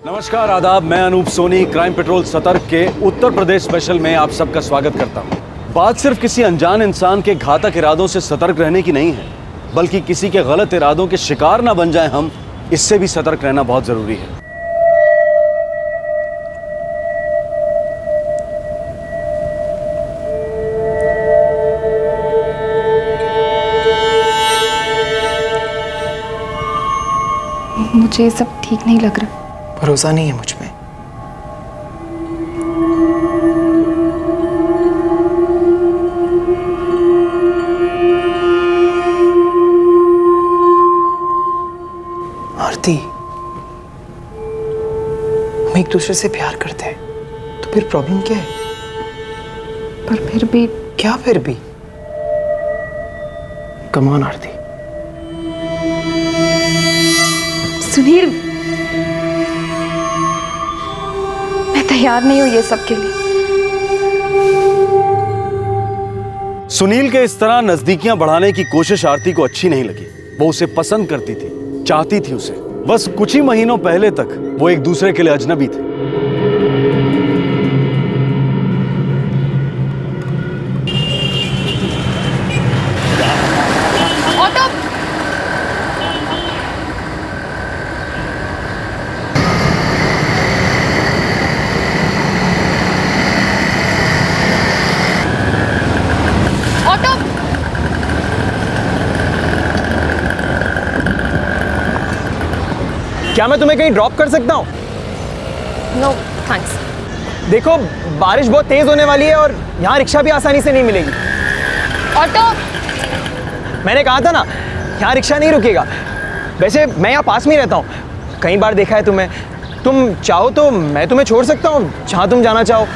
नमस्कार, आदाब। मैं अनूप सोनी क्राइम पेट्रोल सतर्क के उत्तर प्रदेश स्पेशल में आप सबका स्वागत करता हूं। बात सिर्फ किसी अनजान इंसान के घातक इरादों से सतर्क रहने की नहीं है, बल्कि किसी के गलत इरादों के शिकार ना बन जाएं हम, इससे भी सतर्क रहना बहुत जरूरी है। मुझे ये सब ठीक नहीं लग रहा। भरोसा नहीं है मुझ में। आरती, हम एक दूसरे से प्यार करते हैं, तो फिर प्रॉब्लम क्या है? पर फिर भी क्या फिर भी? कम ऑन आरती। सुनील, मैं तैयार नहीं हूं ये सब के लिए। सुनील के इस तरह नजदीकियां बढ़ाने की कोशिश आरती को अच्छी नहीं लगी। वो उसे पसंद करती थी, चाहती थी उसे। बस कुछ ही महीनों पहले तक वो एक दूसरे के लिए अजनबी थे। क्या मैं तुम्हें कहीं ड्रॉप कर सकता हूँ? No thanks. देखो, बारिश बहुत तेज होने वाली है और यहाँ रिक्शा भी आसानी से नहीं मिलेगी। ऑटो, मैंने कहा था ना, यहाँ रिक्शा नहीं रुकेगा। वैसे मैं यहाँ पास में ही रहता हूँ, कई बार देखा है तुम्हें। तुम चाहो तो मैं तुम्हें छोड़ सकता हूँ जहाँ तुम जाना चाहो।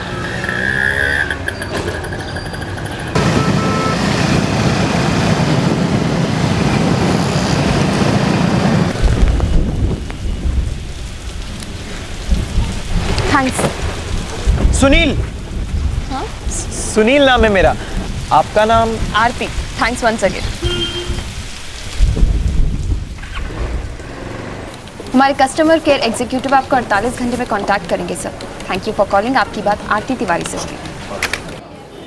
थैंक्स। सुनील। हाँ? सुनील नाम है मेरा। आपका नाम? आरती। Thanks once again. हमारे कस्टमर केयर एग्जीक्यूटिव आपको 48 घंटे में कांटेक्ट करेंगे sir. Thank you for calling. आपकी बात आरती तिवारी से होगी।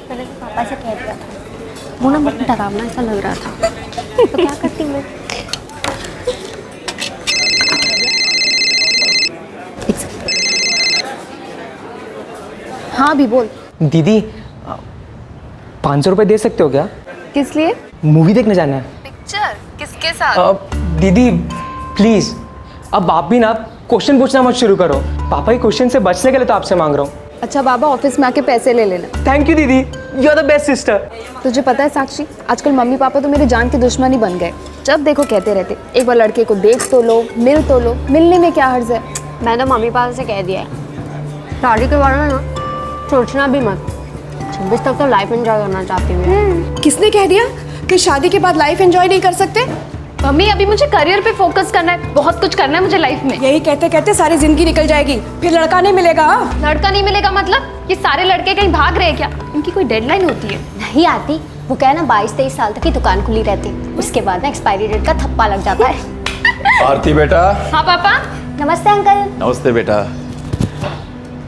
मैंने पापा से कह दिया था, वो ना मुझे डरावना ऐसा लग रहा था, तो क्या करती मैं? हाँ भी बोल। दीदी, 500 रुपये दे सकते हो क्या? किस लिए? मूवी देखने जाना है। पिक्चर? किसके साथ? दीदी प्लीज, अब आप भी ना क्वेश्चन पूछना मत शुरू करो। पापा के क्वेश्चन से बचने के लिए तो आपसे मांग रहा हूँ। अच्छा बाबा, ऑफिस में आके पैसे ले लेना। थैंक यू दीदी, you are the best sister. तुझे पता है साक्षी, आजकल मम्मी पापा तो मेरे जान के दुश्मन ही बन गए। जब देखो कहते रहते, एक बार लड़के को देख तो लो, मिल तो लो। मिलने में क्या हर्ज है? मैंने तो मम्मी पापा से कह दिया है, शादी के बारे में ना सोचना भी मत। 26 तक तो लाइफ एंजॉय करना चाहती हूँ। किसने कह दिया कि शादी के बाद लाइफ एंजॉय नहीं कर सकते? मम्मी, अभी मुझे करियर पे फोकस करना है, बहुत कुछ करना है मुझे लाइफ में। यही कहते कहते सारी जिंदगी निकल जाएगी, फिर लड़का नहीं मिलेगा। लड़का नहीं मिलेगा मतलब? ये सारे लड़के कहीं भाग रहे हैं क्या? इनकी कोई डेडलाइन होती है? नहीं आती, वो क्या है ना, 22-23 साल तक की दुकान खुली रहती, उसके बाद ना एक्सपायरी डेट का थप्पा लग जाता है। आरती बेटा। हाँ पापा। नमस्ते अंकल। नमस्ते बेटा।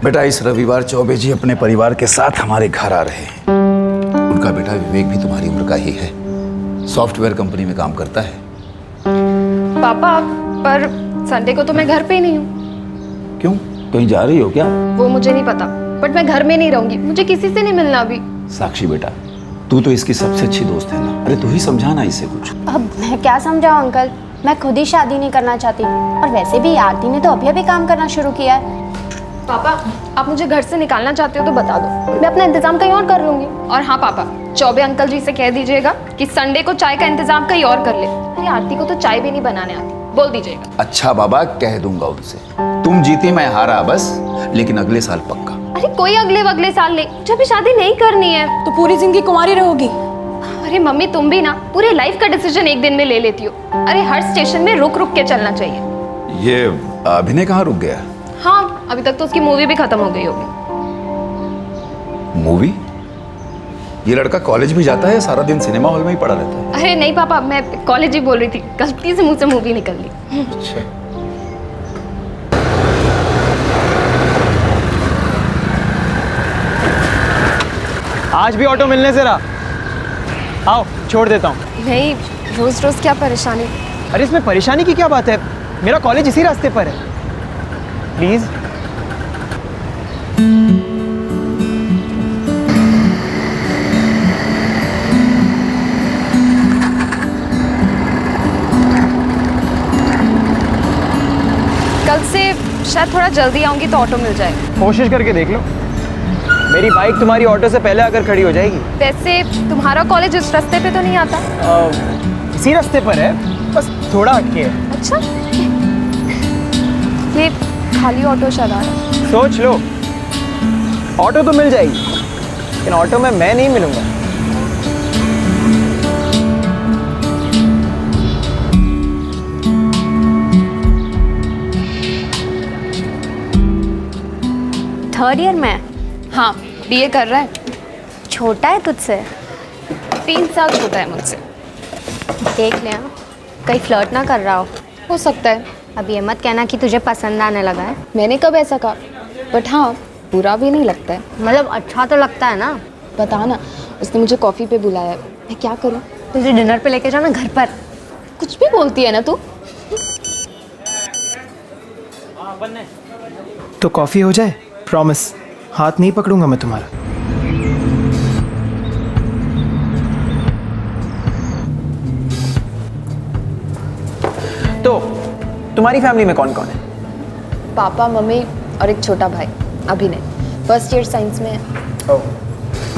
बेटा, इस रविवार चौबे जी अपने परिवार के साथ हमारे घर आ रहे हैं। उनका बेटा विवेक भी तुम्हारी उम्र का ही है, सॉफ्टवेयर कंपनी में काम करता है। पापा, पर संडे को तो मैं घर पे ही नहीं हूँ। क्यों, कहीं जा रही हो क्या? वो मुझे नहीं पता, बट मैं घर में नहीं रहूंगी। मुझे किसी से नहीं मिलना अभी। साक्षी बेटा, तू तो इसकी सबसे अच्छी दोस्त है ना। अरे तू ही समझाना इसे कुछ। अब मैं क्या समझाऊं अंकल, मैं खुद ही शादी नहीं करना चाहती, और वैसे भी आरती ने तो अभी अभी काम करना शुरू किया है। पापा, आप मुझे घर से निकालना चाहते हो तो बता दो, मैं अपना इंतजाम कहीं और कर लूंगी। और हाँ पापा, चौबे अंकल जी से कह दीजिएगा कि संडे को चाय का इंतजाम कहीं और कर ले। अरे आरती को तो चाय भी नहीं बनाने आती, बोल दीजिएगा। अच्छा बाबा, कह दूंगा उनसे। तुम जीती मैं हारा बस, लेकिन अगले साल पक्का। अरे कोई अगले साल नहीं, जब भी शादी नहीं करनी है तो पूरी जिंदगी कुंवारी रहोगी। अरे मम्मी, तुम भी ना पूरे लाइफ का डिसीजन एक दिन में ले लेती हो। अरे हर स्टेशन में रुक रुक के चलना चाहिए। ये अभिनय कहाँ रुक गया? हाँ, अभी तक तो उसकी मूवी भी खत्म हो गई होगी। मूवी? ये लड़का कॉलेज भी जाता है, सारा दिन सिनेमा हॉल में ही पड़ा रहता है। अरे नहीं पापा, मैं कॉलेज ही बोल रही थी, गलती से मुंह से मूवी निकल गई। अच्छा। आज भी ऑटो मिलने से रहा। आओ छोड़ देता हूँ। नहीं, रोज रोज क्या परेशानी। अरे इसमें परेशानी की क्या बात है, मेरा कॉलेज इसी रास्ते पर है। प्लीज। कल से शायद थोड़ा जल्दी आऊंगी तो ऑटो मिल जाए। कोशिश करके देख लो, मेरी बाइक तुम्हारी ऑटो से पहले आकर खड़ी हो जाएगी। वैसे तुम्हारा कॉलेज इस रास्ते पे तो नहीं आता? इसी रास्ते पर है, बस थोड़ा हटके है। अच्छा, ये खाली ऑटो शायद आ रहा है। सोच लो, ऑटो तो मिल जाएगी लेकिन ऑटो में मैं नहीं मिलूंगा। थर्ड ईयर में? हाँ, बीए कर रहा है। छोटा है तुझसे? 3 साल छोटा है मुझसे। देख ले, हाँ, कहीं फ्लर्ट ना कर रहा हो सकता है। अब ये मत कहना कि तुझे पसंद आने लगा है। मैंने कब ऐसा कहा? बट हाँ, बुरा भी नहीं लगता है। मतलब अच्छा तो लगता है ना। बता ना, उसने मुझे कॉफ़ी पे बुलाया है, मैं क्या करूँ? तुझे डिनर पे लेके जाना घर पर। कुछ भी बोलती है ना तू। तो कॉफी हो जाए, प्रॉमिस हाथ नहीं पकड़ूंगा मैं तुम्हारा। तो तुम्हारी फैमिली में कौन कौन है? पापा, मम्मी और एक छोटा भाई अभिनय, फर्स्ट ईयर साइंस में है।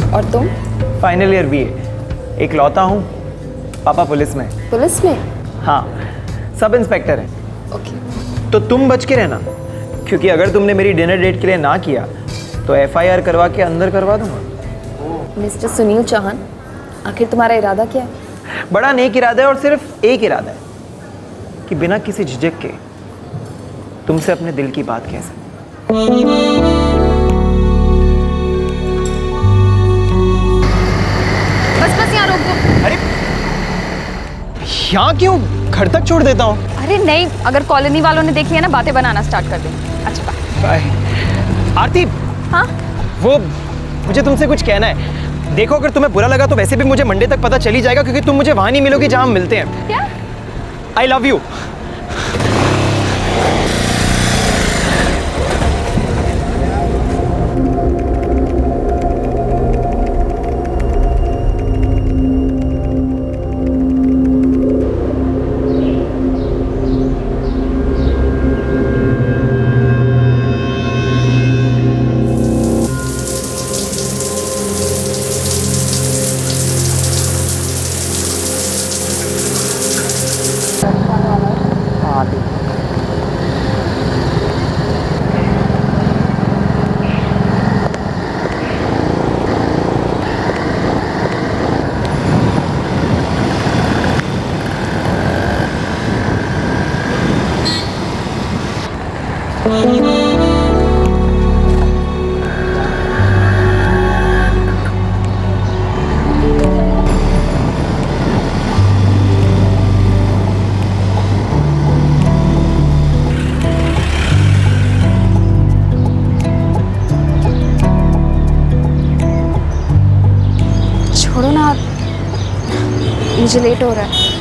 और तुम? फाइनल ईयर बीए, एक लौता हूँ। पापा पुलिस में। पुलिस में? हाँ, सब इंस्पेक्टर है। ओके। तो तुम बच के रहना, क्योंकि अगर तुमने मेरी डिनर डेट के लिए ना किया तो एफआईआर करवा के अंदर करवा दूंगा। मिस्टर सुनील चौहान, आखिर तुम्हारा इरादा क्या है? बड़ा नेक इरादा है और सिर्फ एक इरादा है कि बिना किसी झिझक के तुमसे अपने दिल की बात कह सकूं। बस यहाँ रोक दो। अरे यहाँ क्यों, घर तक छोड़ देता हूँ। अरे नहीं, अगर कॉलोनी वालों ने देख लिया ना, बातें बनाना स्टार्ट कर दें। अच्छा बाय। आरती, हाँ? वो मुझे तुमसे कुछ कहना है। देखो, अगर तुम्हें बुरा लगा तो वैसे भी मुझे मंडे तक पता चल ही जाएगा, क्योंकि तुम मुझे वहां नहीं मिलोगी जहां हम मिलते हैं। क्या? I love you. छोड़ो ना, मुझे लेट हो रहा है।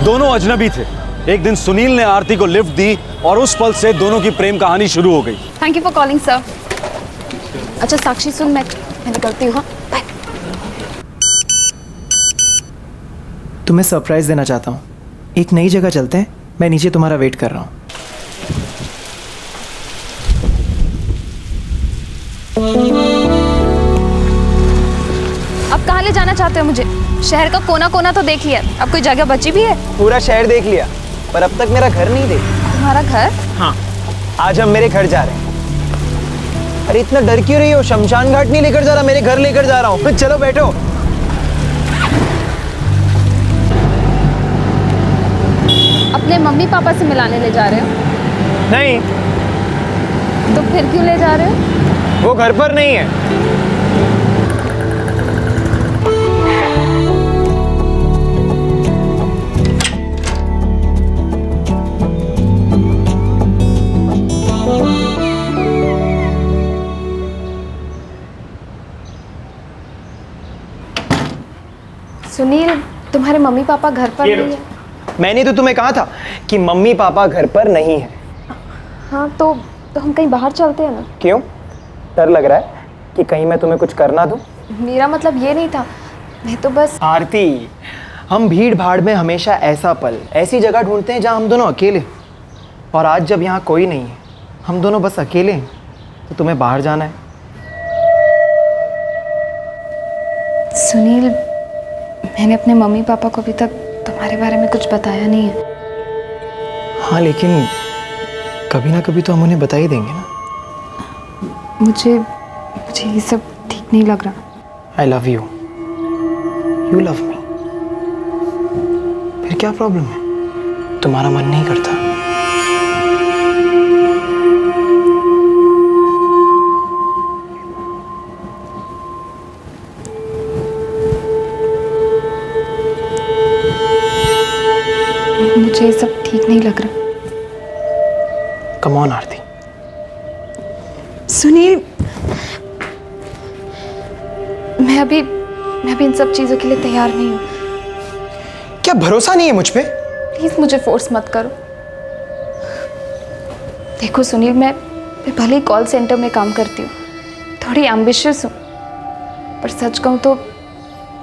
दोनों अजनबी थे। एक दिन सुनील ने आरती को लिफ्ट दी और उस पल से दोनों की प्रेम कहानी शुरू हो गई। Thank you for calling sir. अच्छा साक्षी सुन, मैं निकलती हूँ। हाँ बाय। तुम्हें सरप्राइज़ देना चाहता हूँ। एक नई जगह चलते हैं, मैं नीचे तुम्हारा वेट कर रहा हूँ। अब कहाँ ले जाना चाहते हो मुझे? शहर का कोना कोना तो देख लिया, अब कोई जगह बची भी है? पूरा शहर देख लिया, पर अब तक मेरा घर नहीं देखा। तुम्हारा घर? हाँ, आज हम मेरे घर जा रहे हैं। अरे इतना डर क्यों रही हो? शमशान घाट नहीं लेकर जा रहा, मेरे घर लेकर जा रहा हूँ। चलो बैठो। अपने मम्मी पापा से मिलाने ले जा रहे हो? नहीं, तो फिर क्यों ले जा रहे हो? वो घर पर नहीं है। सुनील, तुम्हारे मम्मी पापा घर पर नहीं है? मैंने तो तुम्हें कहा था कि मम्मी पापा घर पर नहीं है। हाँ तो हम कहीं बाहर चलते हैं ना? क्यों? डर लग रहा है कि कहीं मैं तुम्हें कुछ करना दूं? मेरा मतलब ये नहीं था, मैं तो बस। आरती, हम भीड़ भाड़ में हमेशा ऐसा पल, ऐसी जगह ढूंढते हैं जहां हम दोनों अकेले। और आज जब यहाँ कोई नहीं है, हम दोनों बस अकेले हैं, तो तुम्हें बाहर जाना है। सुनील, मैंने अपने मम्मी पापा को अभी तक तुम्हारे बारे में कुछ बताया नहीं है। हाँ, लेकिन कभी ना कभी तो हम उन्हें बता ही देंगे ना। मुझे ये सब ठीक नहीं लग रहा। I love you, you love me. फिर क्या प्रॉब्लम है? तुम्हारा मन नहीं करता? मुझे ये सब ठीक नहीं लग रहा। कम ऑन आरती। सुनील, मैं अभी इन सब चीजों के लिए तैयार नहीं हूँ। क्या भरोसा नहीं है मुझ पे? प्लीज मुझे फोर्स मत करो। देखो सुनील, मैं भले ही कॉल सेंटर में काम करती हूँ, थोड़ी एम्बिशियस हूँ, पर सच कहूँ तो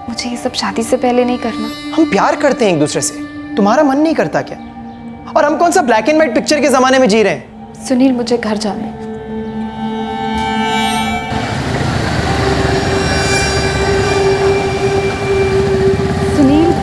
मुझे ये सब शादी से पहले नहीं करना। हम प्यार करते हैं एक दूसरे से, तुम्हारा मन नहीं करता क्या? और हम कौन सा ब्लैक एंड व्हाइट पिक्चर के जमाने में जी रहे हैं? सुनील, मुझे घर जाना है। सुनील,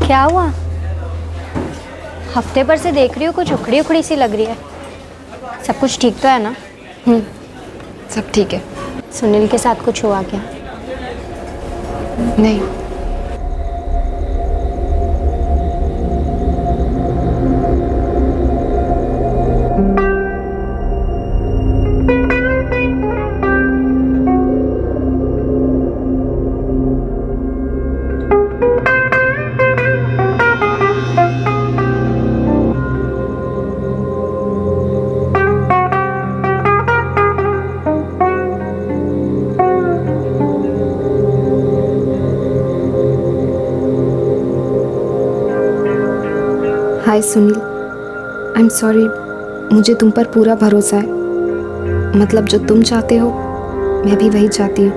क्या हुआ? हफ्ते भर से देख रही हूँ, कुछ उखड़ी उखड़ी सी लग रही है। सब कुछ ठीक तो है ना? सब ठीक है। सुनील के साथ कुछ हुआ क्या? नहीं। हाय सुनील, आई एम सॉरी, मुझे तुम पर पूरा भरोसा है। मतलब जो तुम चाहते हो मैं भी वही चाहती हूँ।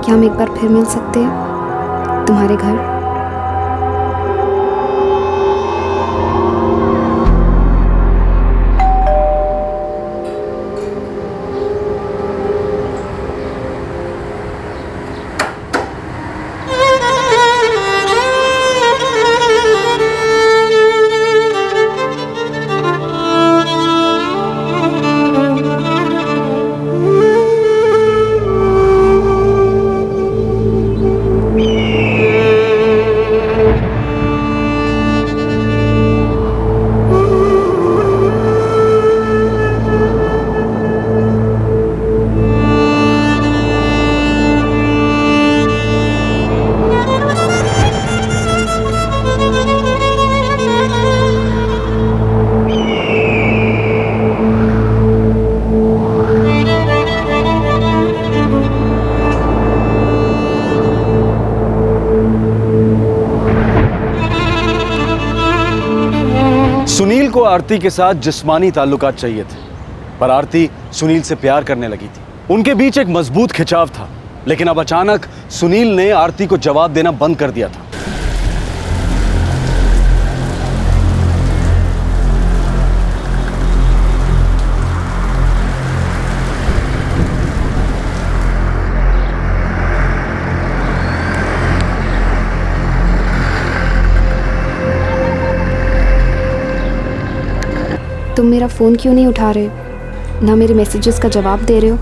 क्या हम एक बार फिर मिल सकते हैं तुम्हारे घर? सुनील को आरती के साथ जिस्मानी ताल्लुकात चाहिए थे, पर आरती सुनील से प्यार करने लगी थी। उनके बीच एक मजबूत खिंचाव था, लेकिन अब अचानक सुनील ने आरती को जवाब देना बंद कर दिया था। तुम मेरा फ़ोन क्यों नहीं उठा रहे, ना मेरे मैसेजेस का जवाब दे रहे हो?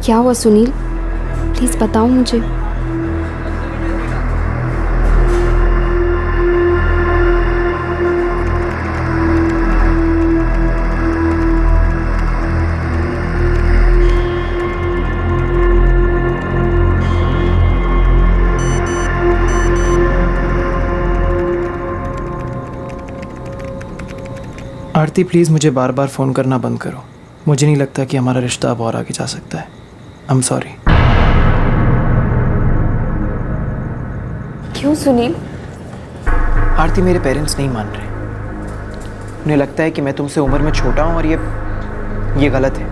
क्या हुआ सुनील, प्लीज़ बताओ मुझे। आरती प्लीज़ मुझे बार बार फ़ोन करना बंद करो। मुझे नहीं लगता कि हमारा रिश्ता अब और आगे जा सकता है। I am sorry. क्यों सुनील? आरती मेरे पेरेंट्स नहीं मान रहे। उन्हें लगता है कि मैं तुमसे उम्र में छोटा हूँ और ये गलत है।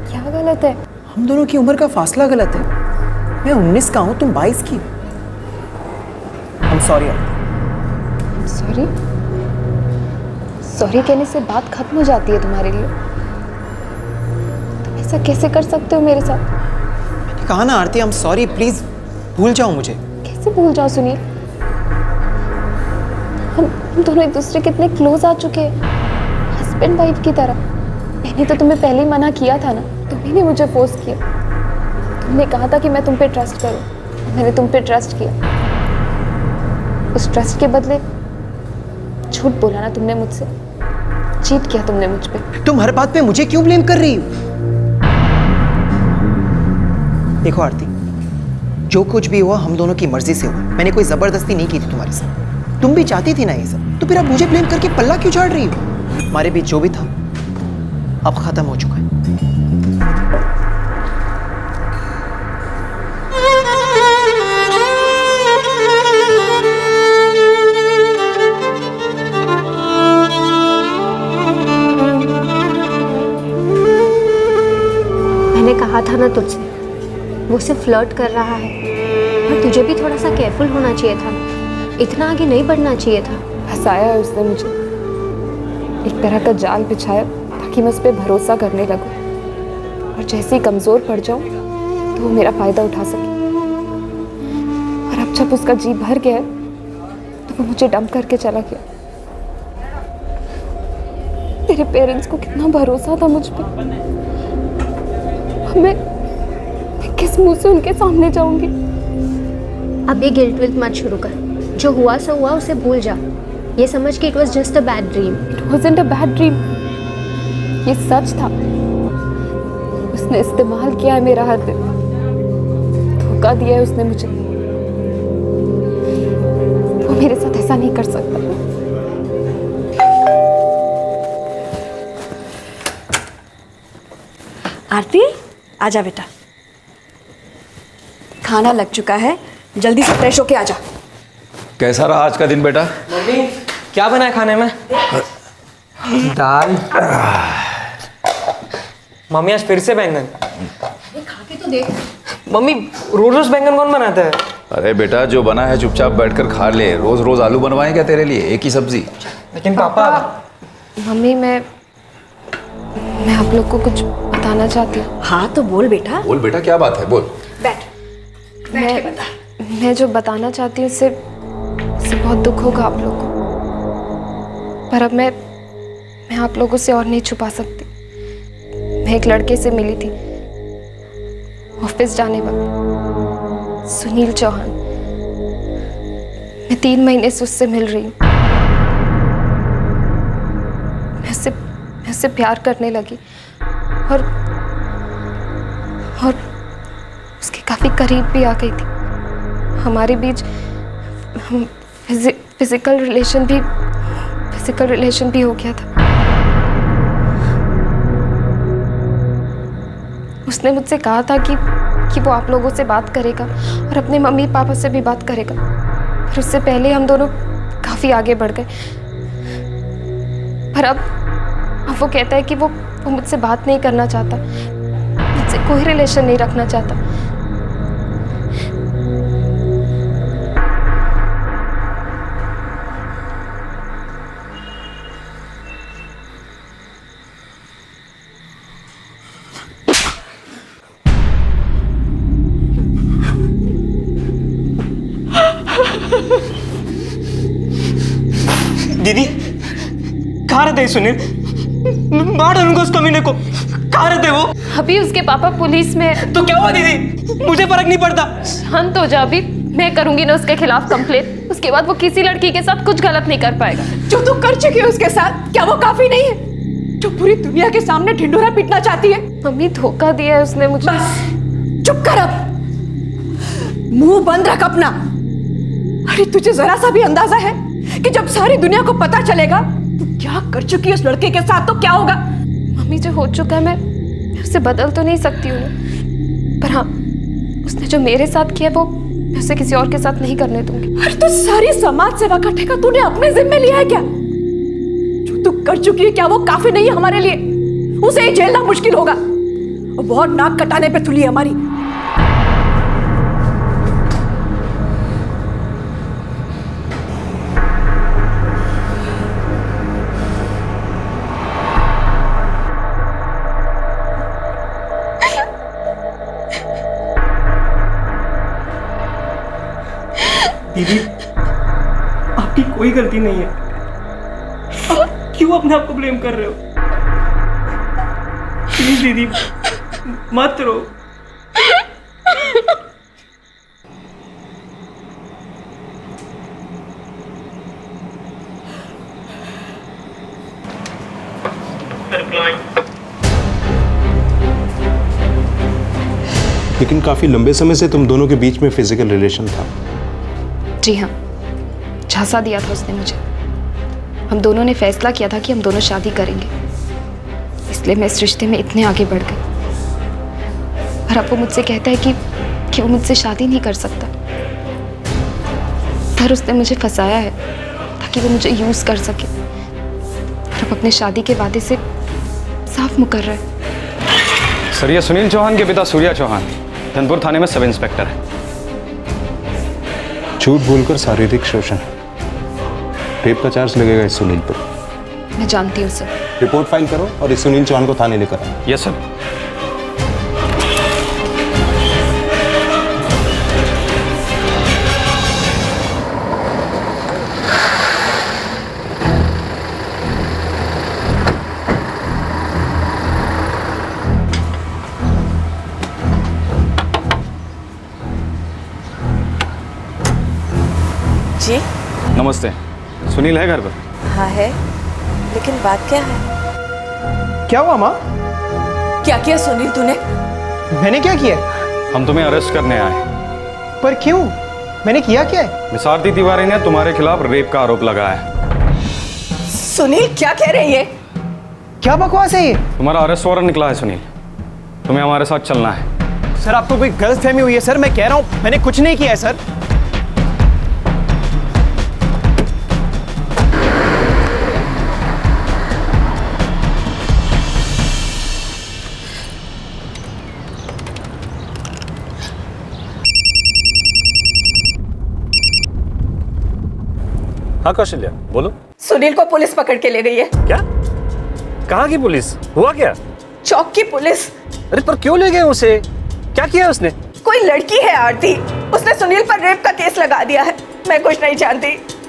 क्या गलत है? हम दोनों की उम्र का फासला गलत है। मैं 19 का हूँ, तुम 22 की। I am sorry Aarti. Sorry? Sorry कहने से बात खत्म हो जाती है तुम्हारे लिए? तुम ऐसा कैसे कर सकते हो मेरे साथ? मैंने कहा ना आरती, आई एम सॉरी, प्लीज़ भूल जाओ मुझे। कैसे भूल जाओ सुनील? हम दोनों एक दूसरे के इतने क्लोज आ चुके हैं, हस्बैंड वाइफ की तरह। मैंने तो तुम्हें पहले ही मना किया था ना, तुम्ही ने मुझे फोर्स किया। तुमने कहा था कि मैं तुम पे ट्रस्ट करूं, मैंने तुम पे ट्रस्ट किया। उस ट्रस्ट के बदले झूठ बोला ना तुमने मुझसे, चीट किया तुमने मुझ पे। तुम हर बात पे मुझे क्यों ब्लेम कर रही हो? देखो आरती, जो कुछ भी हुआ हम दोनों की मर्जी से हुआ। मैंने कोई जबरदस्ती नहीं की थी तुम्हारे साथ। तुम भी चाहती थी ना ये सब, तो फिर आप मुझे ब्लेम करके पल्ला क्यों झाड़ रही हो? हमारे बीच जो भी था अब खत्म हो चुका है। मैंने कहा था ना तुझसे, वो सिर्फ फ्लर्ट कर रहा है, और तुझे भी थोड़ा सा केयरफुल होना चाहिए था, इतना आगे नहीं बढ़ना चाहिए था। फंसाया है उसने मुझे, एक तरह का जाल बिछाया ताकि मैं उस पर भरोसा करने लगूं, और जैसे ही कमज़ोर पड़ जाऊं तो वो मेरा फ़ायदा उठा सके। और अब जब उसका जी भर गया तो वो मुझे डंप करके चला गया। तेरे पेरेंट्स को कितना भरोसा था मुझ पर, मैं किस मुंह से उनके सामने जाऊंगी? अब ये गिल्ट विल्ट मत शुरू कर। जो हुआ सो हुआ, उसे भूल जा। ये समझ कि it was just a bad dream. It wasn't a bad dream, ये सच था। उसने इस्तेमाल किया है मेरा हर दिन, धोखा दिया है उसने मुझे। वो मेरे साथ ऐसा नहीं कर सकता। आरती, आजा बेटा, खाना लग चुका है, जल्दी से फ्रेश होके आजा। कैसा रहा आज का दिन बेटा? मम्मी क्या बना है खाने में? दाल। मम्मी आज फिर से बैंगन। खा के तो देख। मम्मी रोज रोज बैंगन कौन बनाता है? अरे बेटा, जो बना है चुपचाप बैठकर खा ले। रोज रोज आलू बनवाएं क्या तेरे लिए, एक ही सब्जी? लेकिन पापा। मम्मी, मैं आप लोग को कुछ बताना चाहती हूँ। हाँ तो बोल बेटा। बोल बेटा, क्या बात है, बोल। बैठ के बता। मैं जो बताना चाहती हूँ उससे बहुत दुख होगा आप लोगों को, पर अब मैं आप लोगों से और नहीं छुपा सकती। मैं एक लड़के से मिली थी ऑफिस जाने वक्त, सुनील चौहान। मैं 3 महीने से उससे मिल रही हूँ। मैं उससे प्यार करने लगी और उसके काफ़ी करीब भी आ गई थी। हमारे बीच फिजिकल रिलेशन भी हो गया था। उसने मुझसे कहा था कि वो आप लोगों से बात करेगा और अपने मम्मी पापा से भी बात करेगा, पर उससे पहले हम दोनों काफ़ी आगे बढ़ गए। पर अब वो कहता है कि वो मुझसे बात नहीं करना चाहता, मुझसे कोई रिलेशन नहीं रखना चाहता। दीदी कहाँ रहते हैं सुनील? मार डालूंगा उस कमीने को। कहाँ रहते हैं वो? अभी उसके पापा पुलिस में है। तो क्या हुआ दीदी? मुझे फर्क नहीं पड़ता। शांत हो जा, अभी मैं करूंगी ना उसके खिलाफ कंप्लेंट। उसके बाद वो किसी लड़की के साथ कुछ गलत नहीं कर पाएगा। जो तू कर चुकी है उसके साथ, क्या वो काफी नहीं है? जो पूरी दुनिया के सामने ढिंढोरा पीटना चाहती है। मम्मी धोखा दिया है उसने मुझे। बस चुप कर अब, मुंह बंद रख अपना। अरे तुझे जरा सा भी अंदाजा है कि जब सारी दुनिया को पता चलेगा तू क्या कर चुकी है उस लड़के के साथ तो क्या होगा? मम्मी जो हो चुका है मैं उसे बदल तो नहीं सकती हूँ, पर हाँ उसने जो मेरे साथ किया वो मैं उसे किसी और के साथ नहीं करने दूंगी। अरे तो सारी समाज सेवा का ठेका तूने अपने जिम्मे लिया है क्या? जो तू कर चुकी है क्या वो काफी नहीं है हमारे लिए? उसे ही झेलना मुश्किल होगा। और बहुत नाक कटाने पे तुली है हमारी। दीदी आपकी कोई गलती नहीं है। आप क्यों अपने आप को ब्लेम कर रहे हो? प्लीज दीदी मत रो। लेकिन काफी लंबे समय से तुम दोनों के बीच में फिजिकल रिलेशन था। जी हाँ, झांसा दिया था उसने मुझे। हम दोनों ने फैसला किया था कि हम दोनों शादी करेंगे, इसलिए मैं इस रिश्ते में इतने आगे बढ़ गई। और अब वो मुझसे कहता है कि वो मुझसे शादी नहीं कर सकता। पर उसने मुझे फंसाया है ताकि वो मुझे यूज कर सके। और अब अपने शादी के वादे से साफ मुकर रहा है। सर, ये सुनील चौहान के पिता सूर्या चौहान धनपुर थाने में सब इंस्पेक्टर है। झूठ बोलकर शारीरिक शोषण, रेप का चार्ज लगेगा इस सुनील पर। मैं जानती हूँ सर। रिपोर्ट फाइल करो और इस सुनील चौहान को थाने लेकर आओ। Yes sir. जी नमस्ते। सुनील है घर पर? हाँ है, लेकिन बात क्या है? क्या हुआ माँ? क्या किया सुनील तूने? मैंने क्या किया? हम तुम्हें अरेस्ट करने आए। पर क्यों? मैंने किया क्या है? मिस आरती तिवारी ने तुम्हारे खिलाफ रेप का आरोप लगाया है। सुनील क्या कह रही है? क्या बकवास है ये? तुम्हारा अरेस्ट वारंट निकला है सुनील, तुम्हें हमारे साथ चलना है। सर आपको कोई गलतफहमी हुई है सर, मैं कह रहा हूँ मैंने कुछ नहीं किया है सर। हाँ कौशल्या बोलो। सुनील को पुलिस पकड़ के ले गई है। क्या? कहाँ की पुलिस? हुआ क्या? चौक की पुलिस। अरे पर क्यों ले गए उसे? क्या किया उसने? कोई लड़की है आरती, उसने सुनील पर रेप का केस लगा दिया है। मैं कुछ नहीं जानती,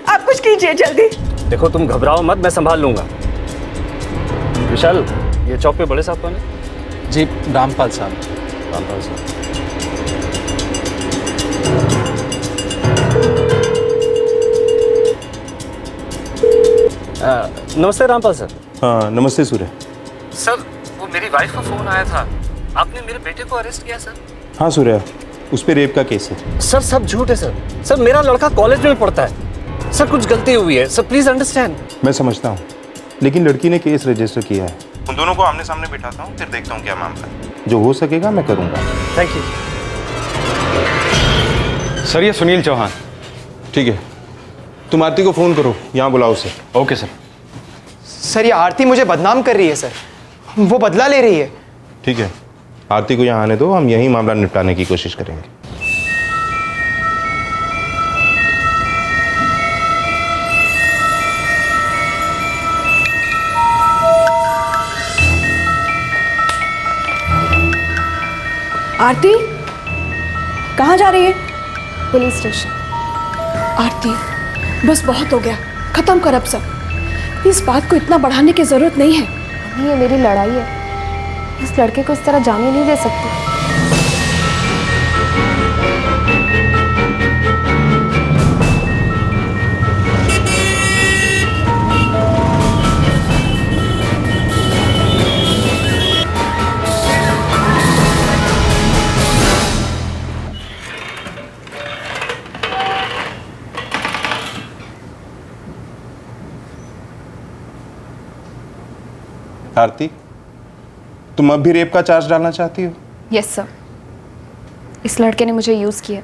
आप कुछ कीजिए जल्दी। देखो तुम घबराओ मत, मैं संभाल लूंगा। विशाल, ये चौक पे बड़े साहब कौन है? जी रामपाल साहब। रामपाल साहब। नमस्ते रामपाल सर। हाँ नमस्ते सूर्य। सर वो मेरी वाइफ का फोन आया था, आपने मेरे बेटे को अरेस्ट किया सर। हाँ सूर्य, उस पर रेप का केस है। सर सब झूठ है सर। सर मेरा लड़का कॉलेज में पढ़ता है सर, कुछ गलती हुई है सर, प्लीज अंडरस्टैंड। मैं समझता हूँ, लेकिन लड़की ने केस रजिस्टर किया है। उन दोनों को आमने सामने बिठाता हूँ, फिर देखता हूँ क्या मामला है। जो हो सकेगा मैं करूँगा। Thank you sir. ये सुनील चौहान। ठीक है, तुम आरती को फोन करो, यहाँ बुलाओ उसे। Okay sir. सर, ये आरती मुझे बदनाम कर रही है सर। वो बदला ले रही है। ठीक है, आरती को यहाँ आने दो, हम यही मामला निपटाने की कोशिश करेंगे। आरती कहाँ जा रही है? Police station. आरती बस बहुत हो गया, खत्म कर अब सब। इस बात को इतना बढ़ाने की जरूरत नहीं है। नहीं, ये मेरी लड़ाई है। इस लड़के को इस तरह जाने नहीं दे सकती। आरती, तुम अब भी रेप का चार्ज डालना चाहती हो? यस सर, इस लड़के ने मुझे यूज किया।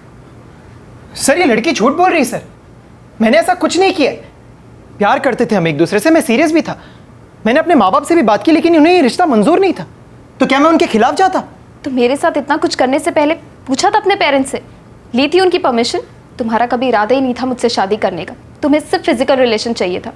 सर, ये लड़की झूठ बोल रही है सर। मैंने ऐसा कुछ नहीं किया। प्यार करते थे हम एक दूसरे से, मैं सीरियस भी था। मैंने अपने माँ बाप से भी बात की, लेकिन उन्हें ये रिश्ता मंजूर नहीं था। तो क्या मैं उनके खिलाफ जाता? तो मेरे साथ इतना कुछ करने से पहले पूछा था अपने पेरेंट्स से, ली थी उनकी परमिशन? तुम्हारा कभी इरादा ही नहीं था मुझसे शादी करने का, तुम्हें सिर्फ फिजिकल रिलेशन चाहिए था।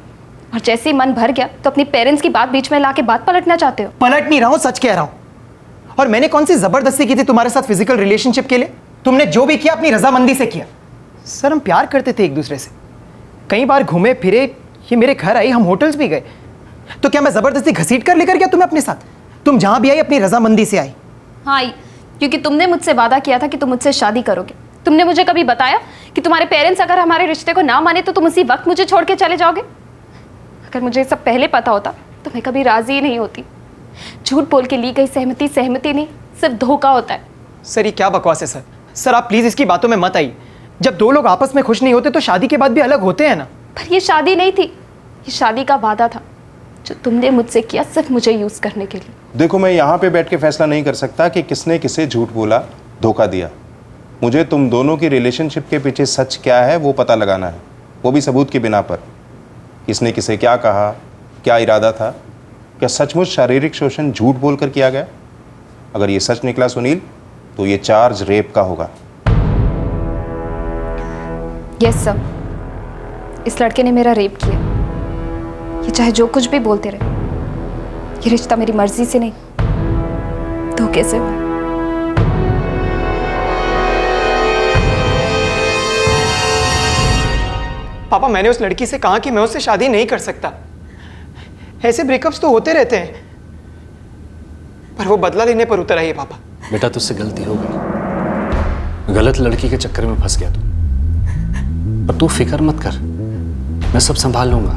और जैसे ही मन भर गया तो अपनी पेरेंट्स की बात बीच में लाके बात पलटना चाहते हो। पलट नहीं रहा हूँ, सच कह रहा हूँ। और मैंने कौन सी जबरदस्ती की थी तुम्हारे साथ फिजिकल रिलेशनशिप के लिए? तुमने जो भी किया अपनी रजामंदी से किया। सर, हम प्यार करते थे एक दूसरे से, कई बार घूमे फिरे, ये मेरे घर आई, हम होटल्स भी गए। तो क्या मैं जबरदस्ती घसीट कर लेकर गया तुम्हें अपने साथ? तुम जहां भी आई अपनी रजामंदी से आई। हाँ आई, क्योंकि तुमने मुझसे वादा किया था कि तुम मुझसे शादी करोगे। तुमने मुझे कभी बताया कि तुम्हारे पेरेंट्स अगर हमारे रिश्ते को ना माने तो तुम उसी वक्त मुझे छोड़ के चले जाओगे? अगर मुझे सब पहले पता होता तो मैं कभी राजी ही नहीं होती। झूठ बोल के ली गई सहमति सहमति नहीं, सिर्फ धोखा होता है। सर, ये क्या बकवास है सर? सर, आप प्लीज इसकी बातों में मत आइए। जब दो लोग आपस में खुश नहीं होते तो शादी के बाद भी अलग होते हैं ना। पर ये शादी नहीं थी, ये शादी का वादा था जो तुमने मुझसे किया सिर्फ मुझे यूज करने के लिए। देखो, मैं यहाँ पे बैठ के फैसला नहीं कर सकता कि किसने किसे झूठ बोला, धोखा दिया। मुझे तुम दोनों की रिलेशनशिप के पीछे सच क्या है वो पता लगाना है, वो भी सबूत की बिना पर। किसने किसे क्या कहा, क्या इरादा था, क्या सचमुच शारीरिक शोषण झूठ बोलकर किया गया? अगर ये सच निकला सुनील, तो ये चार्ज रेप का होगा। यस सर, इस लड़के ने मेरा रेप किया। ये चाहे जो कुछ भी बोलते रहे, ये रिश्ता मेरी मर्जी से नहीं, धोखे से हुआ। पापा, मैंने उस लड़की से कहा कि मैं उससे शादी नहीं कर सकता। ऐसे ब्रेकअप्स तो होते रहते हैं, पर वो बदला लेने पर उतर आई है पापा। बेटा, तुझसे गलती हो गई, गलत लड़की के चक्कर में फंस गया तू। पर तू फिक्र मत कर, मैं सब संभाल लूंगा।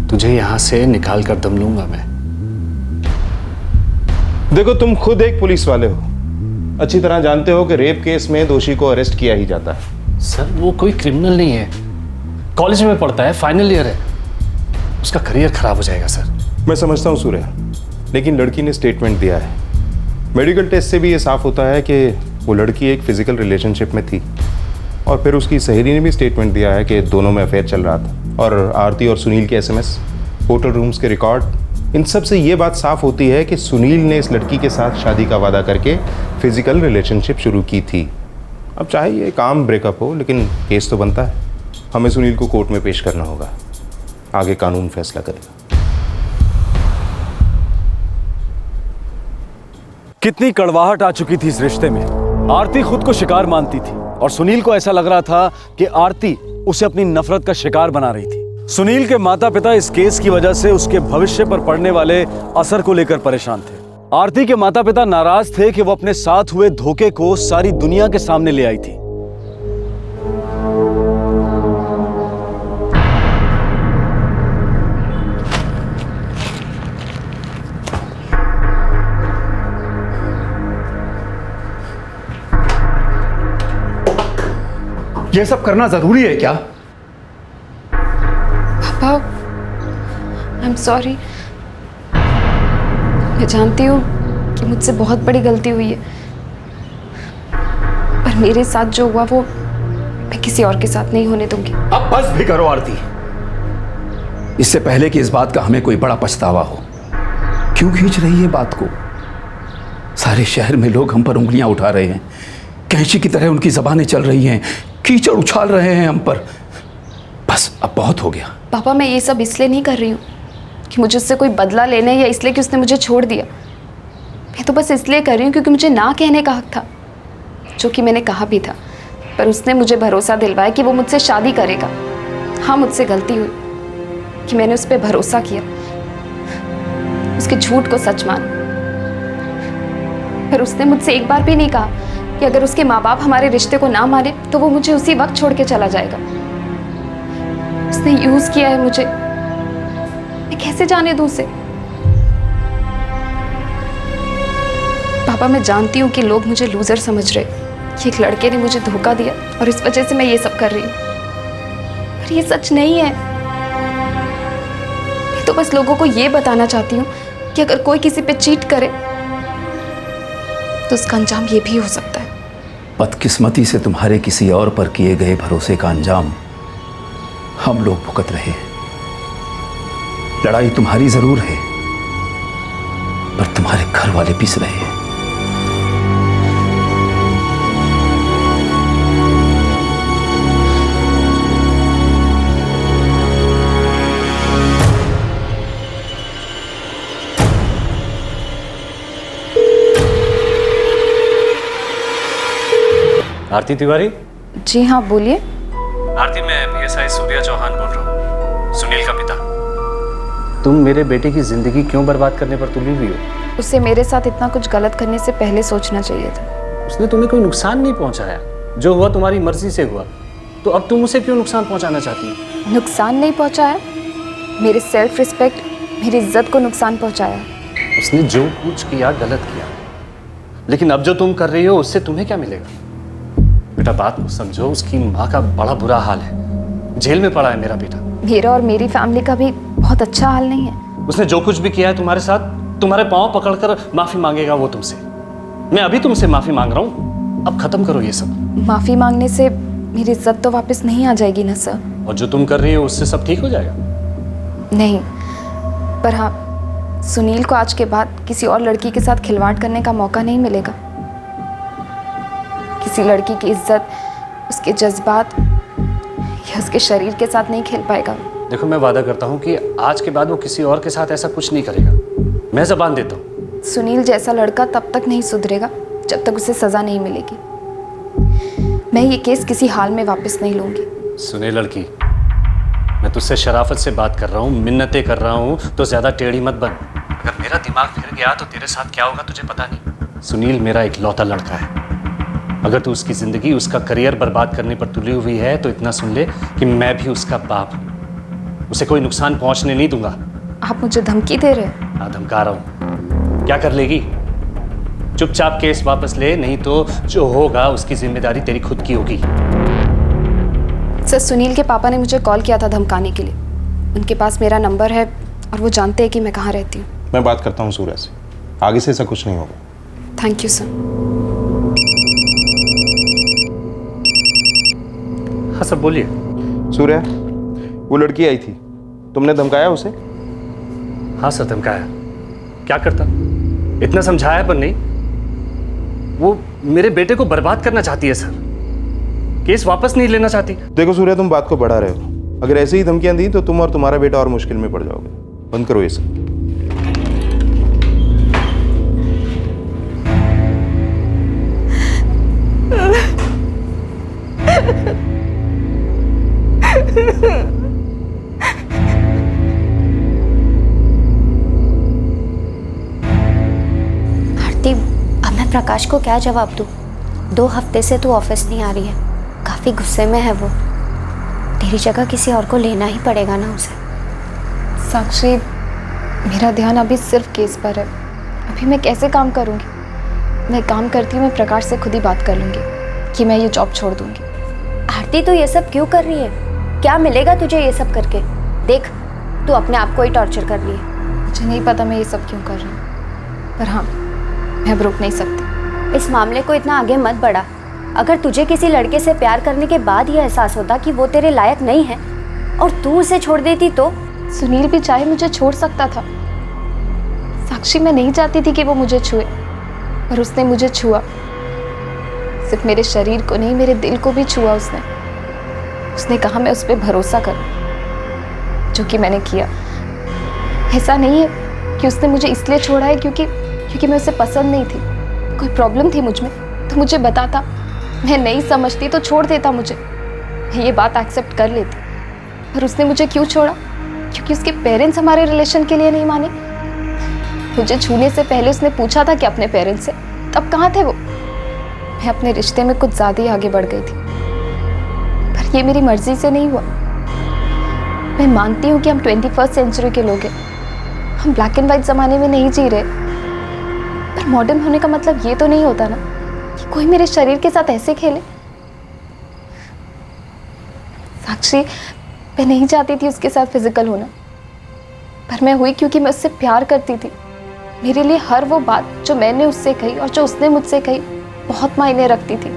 तुझे यहां से निकाल कर दम लूंगा मैं। देखो, तुम खुद एक पुलिस वाले हो, अच्छी तरह जानते हो कि रेप केस में दोषी को अरेस्ट किया ही जाता है। सर, वो कोई क्रिमिनल नहीं है, कॉलेज में पढ़ता है, फाइनल ईयर है, उसका करियर खराब हो जाएगा सर। मैं समझता हूँ सूर्या, लेकिन लड़की ने स्टेटमेंट दिया है। मेडिकल टेस्ट से भी ये साफ होता है कि वो लड़की एक फिजिकल रिलेशनशिप में थी, और फिर उसकी सहेली ने भी स्टेटमेंट दिया है कि दोनों में अफेयर चल रहा था। और आरती और सुनील के एसएमएस, होटल रूम्स के रिकॉर्ड, इन सब से ये बात साफ होती है कि सुनील ने इस लड़की के साथ शादी का वादा करके फिजिकल रिलेशनशिप शुरू की थी। अब चाहे ये काम ब्रेकअप हो, लेकिन केस तो बनता है। हमें सुनील को कोर्ट में पेश करना होगा, आगे कानून फैसला करेगा। कितनी कड़वाहट आ चुकी थी इस रिश्ते में। आरती खुद को शिकार मानती थी और सुनील को ऐसा लग रहा था कि आरती उसे अपनी नफरत का शिकार बना रही थी। सुनील के माता पिता इस केस की वजह से उसके भविष्य पर पड़ने वाले असर को लेकर परेशान थे। आरती के माता पिता नाराज थे कि वो अपने साथ हुए धोखे को सारी दुनिया के सामने ले आई थी। ये सब करना जरूरी है क्या? पापा, आई एम सॉरी। मैं जानती हूँ कि मुझसे बहुत बड़ी गलती हुई है, पर मेरे साथ जो हुआ वो मैं किसी और के साथ नहीं होने दूंगी। अब बस भी करो आरती, इससे पहले कि इस बात का हमें कोई बड़ा पछतावा हो। क्यों खींच रही है बात को? सारे शहर में लोग हम पर उंगलियां उठा रहे हैं, कैंची की तरह उनकी जबानें चल रही हैं, कीचड़ उछाल रहे हैं हम पर। बस अब बहुत हो गया। पापा मैं ये सब इसलिए नहीं कर रही हूँ कि मुझे उससे कोई बदला लेने या इसलिए कि उसने मुझे छोड़ दिया। मैं तो बस इसलिए कर रही हूँ क्योंकि मुझे ना कहने का हक था, जो कि मैंने कहा भी था। पर उसने मुझे भरोसा दिलवाया कि वो मुझसे शादी करेगा। हाँ, मुझसे गलती हुई कि मैंने उस पर भरोसा किया, उसके झूठ को सच मान। पर उसने मुझसे एक बार भी नहीं कहा कि अगर उसके माँ बाप हमारे रिश्ते को ना माने तो वो मुझे उसी वक्त छोड़ के चला जाएगा। उसने यूज किया है मुझे, मैं कैसे जाने दूं उसे? पापा मैं जानती हूँ कि लोग मुझे लूजर समझ रहे कि एक लड़के ने मुझे धोखा दिया और इस वजह से मैं ये सब कर रही हूँ, पर ये सच नहीं है। मैं तो बस लोगों को ये बताना चाहती हूँ कि अगर कोई किसी पे चीट करे तो उसका अंजाम ये भी हो सकता है। बदकिस्मती से तुम्हारे किसी और पर किए गए भरोसे का अंजाम हम लोग भुगत रहे हैं। लड़ाई तुम्हारी जरूर है, पर तुम्हारे घर वाले पिस रहे हैं। आरती तिवारी? जी हाँ, बोलिए। आरती, मैं PSI सूर्या चौहान बोल रहा हूँ, सुनील का पिता। तुम मेरे बेटे की जिंदगी क्यों बर्बाद करने पर तुली हुई हो? उसे मेरे साथ इतना कुछ गलत करने से पहले सोचना चाहिए था। उसने तुम्हें कोई नुकसान नहीं पहुंचाया, जो हुआ तुम्हारी मर्जी से हुआ, तो अब तुम उसे क्यों नुकसान पहुंचाना चाहती हो? नुकसान नहीं पहुंचाया, मेरे सेल्फ रिस्पेक्ट, मेरी इज्जत को नुकसान पहुंचाया। उसने जो कुछ किया गलत किया, लेकिन अब जो तुम कर रही हो उससे तुम्हें क्या मिलेगा? बेटा बात को समझो, उसकी माँ का बड़ा बुरा हाल है, जेल में पड़ा है मेरा बेटा। मेरा और मेरी फैमिली का भी बहुत अच्छा हाल नहीं है। उसने जो कुछ भी किया है तुम्हारे साथ, तुम्हारे पांव पकड़कर माफी मांगेगा वो तुमसे। मैं अभी तुमसे माफी मांग रहा हूँ, अब खत्म करो ये सब। माफी मांगने से मेरी इज्जत तो वापस नहीं आ जाएगी ना सर? और जो तुम कर रही हो उससे सब ठीक हो जाएगा? नहीं, पर हाँ, सुनील को आज के बाद किसी और लड़की के साथ खिलवाड़ करने का मौका नहीं मिलेगा। किसी लड़की की इज्जत, उसके जज्बात या उसके शरीर के साथ नहीं खेल पाएगा। देखो, मैं वादा करता हूँ कि आज के बाद वो किसी और के साथ ऐसा कुछ नहीं करेगा। मैं ज़बान देता हूँ। सुनील जैसा लड़का तब तक नहीं सुधरेगा जब तक उसे सजा नहीं मिलेगी। मैं ये केस किसी हाल में वापस नहीं लूंगी। सुने लड़की, मैं तुझसे शराफत से बात कर रहा हूँ, मिन्नतें कर रहा हूँ, तो ज़्यादा टेढ़ी मत बन। अगर मेरा दिमाग फिर गया तो तेरे साथ क्या होगा तुझे पता नहीं। सुनील मेरा इकलौता लड़का है। अगर तू उसकी ज़िंदगी, उसका करियर बर्बाद करने पर तुली हुई है तो इतना सुन ले कि मैं भी उसका बाप हूँ। उसे कोई नुकसान पहुँचने नहीं दूंगा। आप मुझे धमकी दे रहे हैं? हाँ, धमका रहा हूँ। क्या कर लेगी? चुपचाप केस वापस ले, नहीं तो जो होगा उसकी जिम्मेदारी तेरी खुद की होगी। सर, सुनील के पापा ने मुझे कॉल किया था धमकाने के लिए। उनके पास मेरा नंबर है और वो जानते हैं कि मैं कहाँ रहती हूँ। मैं बात करता हूँ सूर्या से, आगे से ऐसा कुछ नहीं होगा। Thank you sir. हाँ सर, बोलिए। सूर्या, वो लड़की आई थी, तुमने धमकाया उसे? हाँ सर, धमकाया। क्या करता? इतना समझाया पर नहीं। वो मेरे बेटे को बर्बाद करना चाहती है सर, केस वापस नहीं लेना चाहती। देखो सूर्या, तुम बात को बढ़ा रहे हो। अगर ऐसे ही धमकियां दी तो तुम और तुम्हारा बेटा और मुश्किल में पड़ जाओगे। बंद करो ये सब। आरती, अब मैं प्रकाश को क्या जवाब दूँ? 2 हफ्ते से तू ऑफिस नहीं आ रही है, काफ़ी गुस्से में है वो। तेरी जगह किसी और को लेना ही पड़ेगा ना उसे। साक्षी, मेरा ध्यान अभी सिर्फ केस पर है। अभी मैं कैसे काम करूँगी? मैं काम करती हूँ, मैं प्रकाश से खुद ही बात कर लूँगी कि मैं ये जॉब छोड़ दूँगी। आरती, तू ये सब क्यों कर रही है? क्या मिलेगा तुझे ये सब करके? देख, तू अपने आप को ही टॉर्चर कर रही है। मुझे नहीं पता मैं ये सब क्यों कर रही हूँ, पर हाँ, मैं अब रुक नहीं सकती। इस मामले को इतना आगे मत बढ़ा। अगर तुझे किसी लड़के से प्यार करने के बाद ये एहसास होता कि वो तेरे लायक नहीं है और तू उसे छोड़ देती तो सुनील भी चाहे मुझे छोड़ सकता था। साक्षी, मैं नहीं चाहती थी कि वो मुझे छुए, पर उसने मुझे छुआ। सिर्फ मेरे शरीर को नहीं, मेरे दिल को भी छुआ उसने। उसने कहा मैं उस पर भरोसा करूं, जो कि मैंने किया। ऐसा नहीं है कि उसने मुझे इसलिए छोड़ा है क्योंकि मैं उसे पसंद नहीं थी। कोई प्रॉब्लम थी मुझ में तो मुझे बताता। मैं नहीं समझती तो छोड़ देता मुझे, मैं ये बात एक्सेप्ट कर लेती। पर उसने मुझे क्यों छोड़ा? क्योंकि उसके पेरेंट्स हमारे रिलेशन के लिए नहीं माने। मुझे छूने से पहले उसने पूछा था कि अपने पेरेंट्स से, तब कहाँ थे वो? मैं अपने रिश्ते में कुछ ज़्यादा ही आगे बढ़ गई थी, पर ये मेरी मर्जी से नहीं हुआ। मैं मानती हूँ कि हम 21st सेंचुरी के लोग हैं, हम ब्लैक एंड वाइट ज़माने में नहीं जी रहे, पर मॉडर्न होने का मतलब ये तो नहीं होता ना कि कोई मेरे शरीर के साथ ऐसे खेले। साक्षी, मैं नहीं चाहती थी उसके साथ फिजिकल होना, पर मैं हुई क्योंकि मैं उससे प्यार करती थी। मेरे लिए हर वो बात जो मैंने उससे कही और जो उसने मुझसे कही बहुत मायने रखती थी।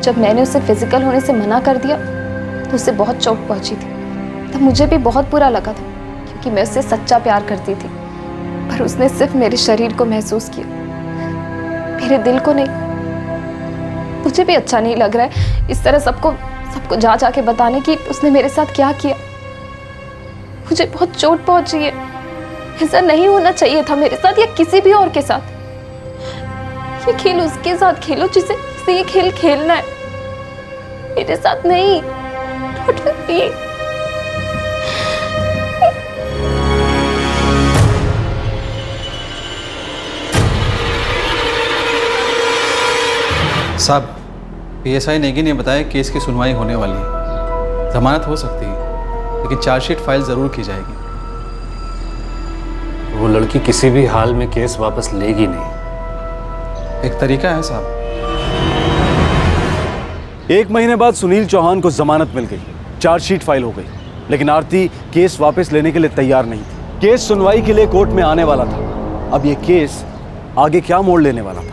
जब मैंने उसे फिजिकल होने से मना कर दिया तो उसे बहुत चोट पहुंची थी। तब मुझे भी बहुत बुरा लगा था, क्योंकि मैं उससे सच्चा प्यार करती थी, पर उसने सिर्फ मेरे शरीर को महसूस किया, मेरे दिल को नहीं। मुझे भी अच्छा नहीं लग रहा है इस तरह सबको जा के बताने कि उसने मेरे साथ क्या किया। मुझे बहुत चोट पहुंची है। ऐसा नहीं होना चाहिए था मेरे साथ या किसी भी और के साथ। ये खेल उसके साथ खेलो जिसे ये खेल खेलना है, मेरे साथ नहीं। Not with me. साहब, पीएसआई नेगी ने बताया केस की सुनवाई होने वाली है। जमानत हो सकती है, लेकिन चार्जशीट फाइल जरूर की जाएगी। वो लड़की किसी भी हाल में केस वापस लेगी नहीं। एक तरीका है साहब। 1 महीने बाद सुनील चौहान को जमानत मिल गई, चार्जशीट फाइल हो गई, लेकिन आरती केस वापस लेने के लिए तैयार नहीं थी। केस सुनवाई के लिए कोर्ट में आने वाला था। अब ये केस आगे क्या मोड़ लेने वाला था?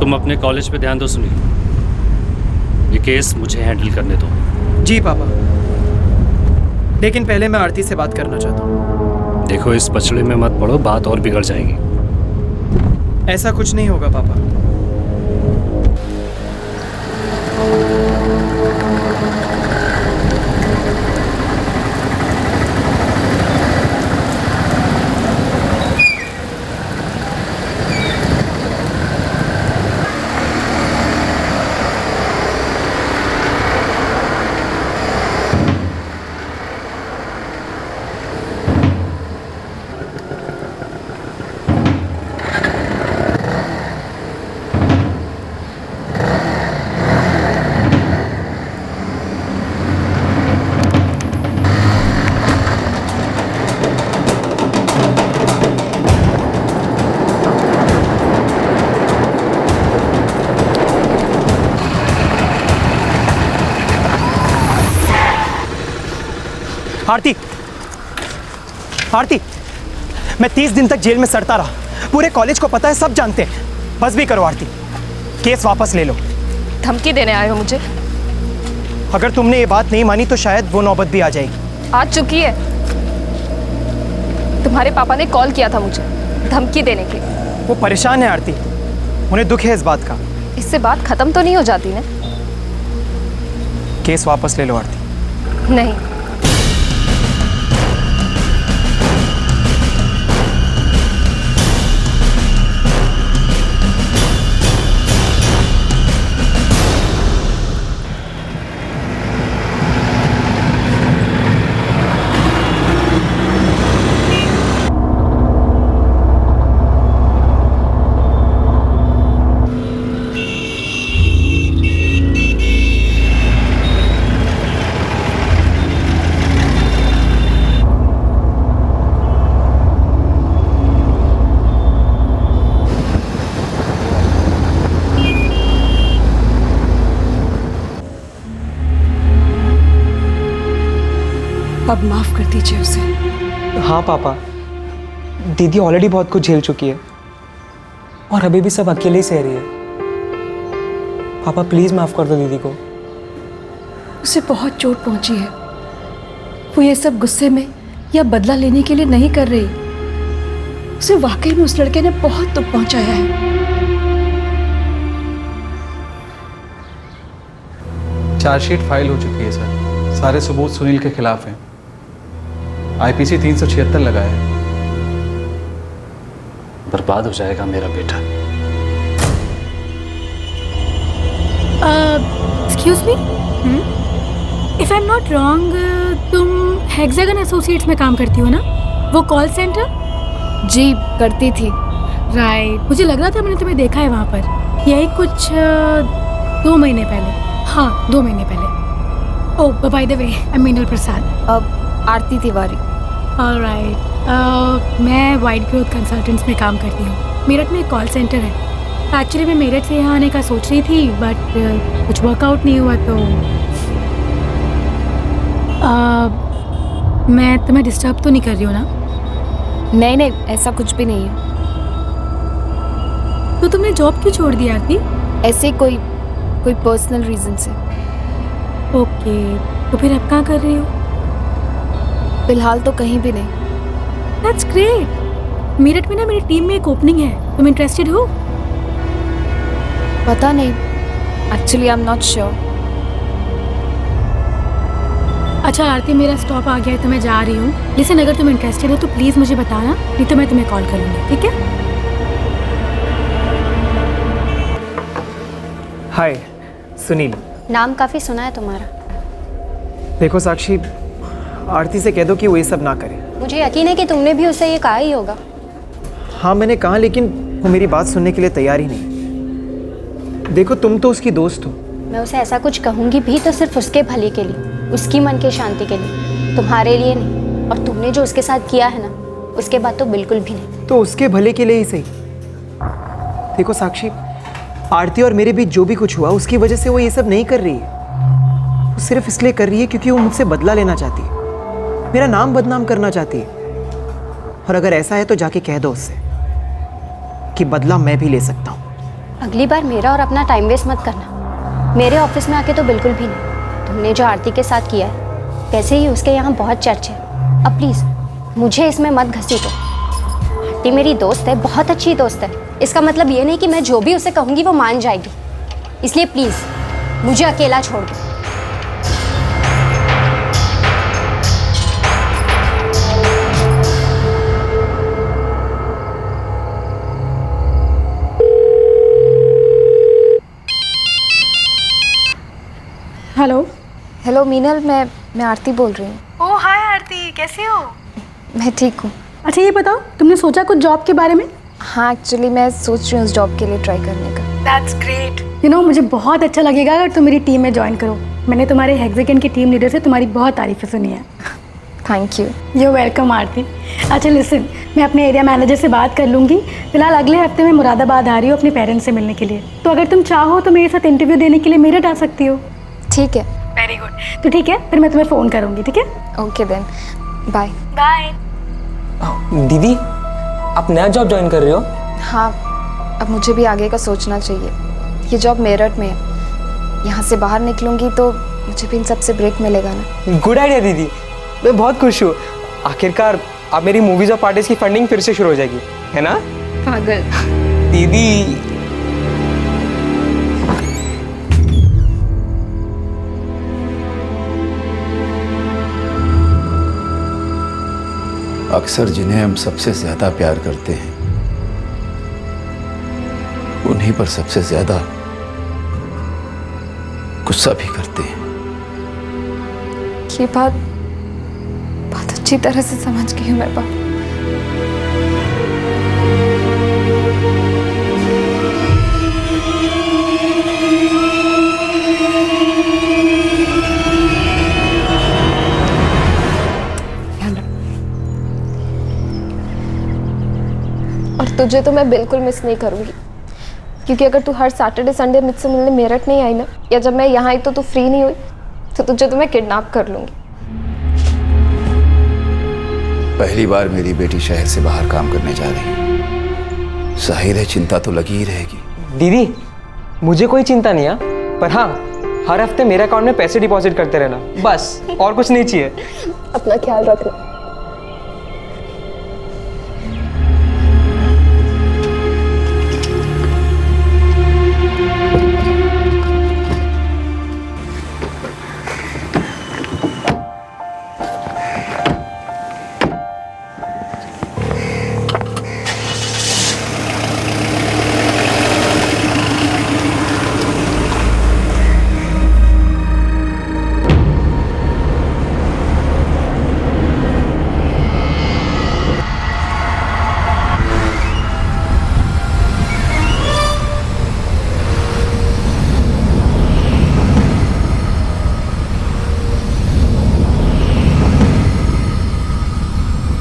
तुम अपने कॉलेज पे ध्यान दो सुनील, ये केस मुझे हैंडल करने दो। जी पापा, लेकिन पहले मैं आरती से बात करना चाहता हूँ। देखो, इस पचड़े में मत पड़ो, बात और बिगड़ जाएगी। ऐसा कुछ नहीं होगा पापा। आरती, आरती, मैं 30 दिन तक जेल में सड़ता रहा। पूरे कॉलेज को पता है, सब जानते हैं। बस भी करो आरती, केस वापस ले लो। धमकी देने आए हो मुझे? अगर तुमने ये बात नहीं मानी तो शायद वो नौबत भी आ जाएगी। आ चुकी है। तुम्हारे पापा ने कॉल किया था मुझे धमकी देने के। वो परेशान है आरती, उन्हें दुख है इस बात का। इससे बात खत्म तो नहीं हो जाती ना? केस वापस ले लो आरती। नहीं। अब माफ कर दीजिए उसे। हाँ पापा, दीदी ऑलरेडी बहुत कुछ झेल चुकी है और अभी भी सब अकेले ही सह रही है। पापा प्लीज़ माफ़ कर दो दीदी को। उसे बहुत चोट पहुंची है। वो ये सब गुस्से में या बदला लेने के लिए नहीं कर रही। उसे वाकई में उस लड़के ने बहुत दुख पहुंचाया है। चार्जशीट फाइल हो चुकी है सर। सारे सबूत सुनील के खिलाफ हैं। आईपीसी 376 लगा है। बर्बाद हो जाएगा मेरा बेटा। Excuse me, if I am not wrong, तुम हेक्सागन एसोसिएट्स में काम करती हो ना? वो कॉल सेंटर? जी करती थी। राइट, मुझे लग रहा था मैंने तुम्हें देखा है वहाँ पर। यही कुछ 2 महीने पहले। हाँ, 2 महीने पहले। Oh by the way, I am Meenal Prasad. Aarti Tiwari. Alright, मैं वाइट ग्रोथ कंसल्टेंट्स में काम करती हूँ। मेरठ में एक कॉल सेंटर है। एक्चुअली मैं मेरठ से यहाँ आने का सोच रही थी, बट कुछ वर्कआउट नहीं हुआ, तो मैं तुम्हें डिस्टर्ब तो नहीं कर रही हूँ ना? नहीं नहीं, ऐसा कुछ भी नहीं है। तो तुमने जॉब क्यों छोड़ दी आरती? ऐसे कोई पर्सनल रीजन से। ओके, तो फिर अब कहाँ कर रही हो? फिलहाल तो कहीं भी नहीं। That's great. मेरठ में ना मेरी टीम में एक ओपनिंग है, तुम इंटरेस्टेड हो? पता नहीं, actually I am not sure. अच्छा आरती, मेरा स्टॉप आ गया है तो मैं जा रही हूँ। लिसन, अगर तुम इंटरेस्टेड हो तो प्लीज़ मुझे बताना, नहीं तो मैं तुम्हें कॉल करूँगी, ठीक है? हाय सुनील। नाम काफ़ी सुना है तुम्हारा। देखो साक्षी, आरती से कह दो कि वो ये सब ना करे। मुझे यकीन है कि तुमने भी उसे ये कहा ही होगा। हाँ मैंने कहा, लेकिन वो मेरी बात सुनने के लिए तैयार ही नहीं। देखो तुम तो उसकी दोस्त हो। मैं उसे ऐसा कुछ कहूँगी भी तो सिर्फ उसके भले के लिए, उसकी मन की शांति के लिए, तुम्हारे लिए नहीं। और तुमने जो उसके साथ किया है ना, उसके बाद तो बिल्कुल भी नहीं। तो उसके भले के लिए ही सही। देखो साक्षी, आरती और मेरे बीच जो भी कुछ हुआ उसकी वजह से वो ये सब नहीं कर रही है। वो सिर्फ इसलिए कर रही है क्योंकि वो मुझसे बदला लेना चाहती है, मेरा नाम बदनाम करना चाहती है। और अगर ऐसा है तो जाके कह दो उससे कि बदला मैं भी ले सकता हूँ। अगली बार मेरा और अपना टाइम वेस्ट मत करना। मेरे ऑफिस में आके तो बिल्कुल भी नहीं। तुमने जो आरती के साथ किया है, वैसे ही उसके यहाँ बहुत चर्चा है। अब प्लीज़ मुझे इसमें मत घसीटो। आरती मेरी दोस्त है, बहुत अच्छी दोस्त है। इसका मतलब ये नहीं कि मैं जो भी उसे कहूँगी वो मान जाएगी। इसलिए प्लीज़ मुझे अकेला छोड़ दो। हेलो। हेलो मीनल, मैं आरती बोल रही हूँ। ओह हाय आरती, कैसी हो? मैं ठीक हूँ। अच्छा ये बताओ, तुमने सोचा कुछ जॉब के बारे में? हाँ, एक्चुअली मैं सोच रही हूँ उस जॉब के लिए ट्राई करने का। That's great. यू नो, मुझे बहुत अच्छा लगेगा अगर तुम मेरी टीम में ज्वाइन करो। मैंने तुम्हारे हेक्सागन की टीम लीडर से तुम्हारी बहुत तारीफ़ें सुनी है। Thank you. यू वेलकम आरती। अच्छा लिसन, मैं अपने एरिया मैनेजर से बात कर लूँगी। फिलहाल अगले हफ्ते मैं मुरादाबाद आ रही हूँ अपने पेरेंट्स से मिलने के लिए। तो अगर तुम चाहो तो मेरे साथ इंटरव्यू देने के लिए मेरठ आ सकती हो। ठीक है। Very good. तो ठीक है, फिर मैं तुम्हें फ़ोन करूँगी, ठीक है? Okay then, bye. बाय। दीदी, आप नया जॉब ज्वाइन कर रहे हो? हाँ, अब मुझे भी आगे का सोचना चाहिए। ये जॉब मेरठ में है, यहाँ से बाहर निकलूँगी तो मुझे भी इन सब से ब्रेक मिलेगा ना। गुड आइडिया दीदी, मैं बहुत खुश हूँ। आखिरकार अब मेरी मूवीज़ और पार्टीज की फंडिंग फिर से शुरू हो जाएगी, है ना? पागल। दीदी अक्सर जिन्हें हम सबसे ज्यादा प्यार करते हैं, उन्हीं पर सबसे ज्यादा गुस्सा भी करते हैं। ये बात बहुत अच्छी तरह से समझ गई हूँ मैं बाबू। और तुझे तो मैं बिल्कुल मिस नहीं करूँगी, क्योंकि अगर तू हर सैटरडे संडे मुझसे मिलने मेरठ नहीं आई ना, या जब मैं यहाँ आई तो तू फ्री नहीं हुई, तो तुझे तो मैं किडनैप कर लूँगी। पहली बार मेरी बेटी शहर से बाहर काम करने जा रही है, जाहिर है चिंता तो लगी ही रहेगी। दीदी, मुझे कोई चिंता नहीं है। पर हाँ, हर हफ्ते मेरे अकाउंट में पैसे डिपॉजिट करते रहना, बस, और कुछ नहीं चाहिए। अपना ख्याल रखना।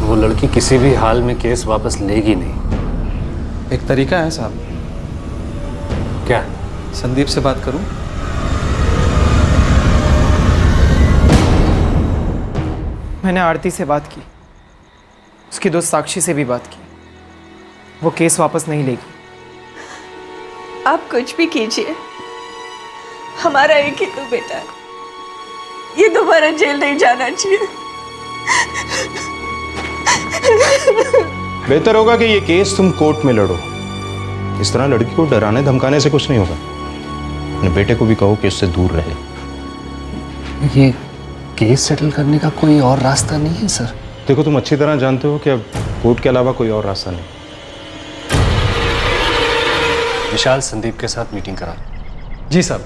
वो लड़की किसी भी हाल में केस वापस लेगी नहीं। एक तरीका है साहब। क्या? संदीप से बात करूं? मैंने आरती से बात की, उसकी दोस्त साक्षी से भी बात की। वो केस वापस नहीं लेगी। आप कुछ भी कीजिए, हमारा एक ही तो बेटा है, ये दोबारा जेल नहीं जाना चाहिए। बेहतर होगा कि ये केस तुम कोर्ट में लड़ो। इस तरह लड़की को डराने धमकाने से कुछ नहीं होगा। अपने बेटे को भी कहो कि उससे दूर रहे। ये केस सेटल करने का कोई और रास्ता नहीं है सर? देखो, तुम अच्छी तरह जानते हो कि अब कोर्ट के अलावा कोई और रास्ता नहीं। विशाल, संदीप के साथ मीटिंग करा। जी साहब।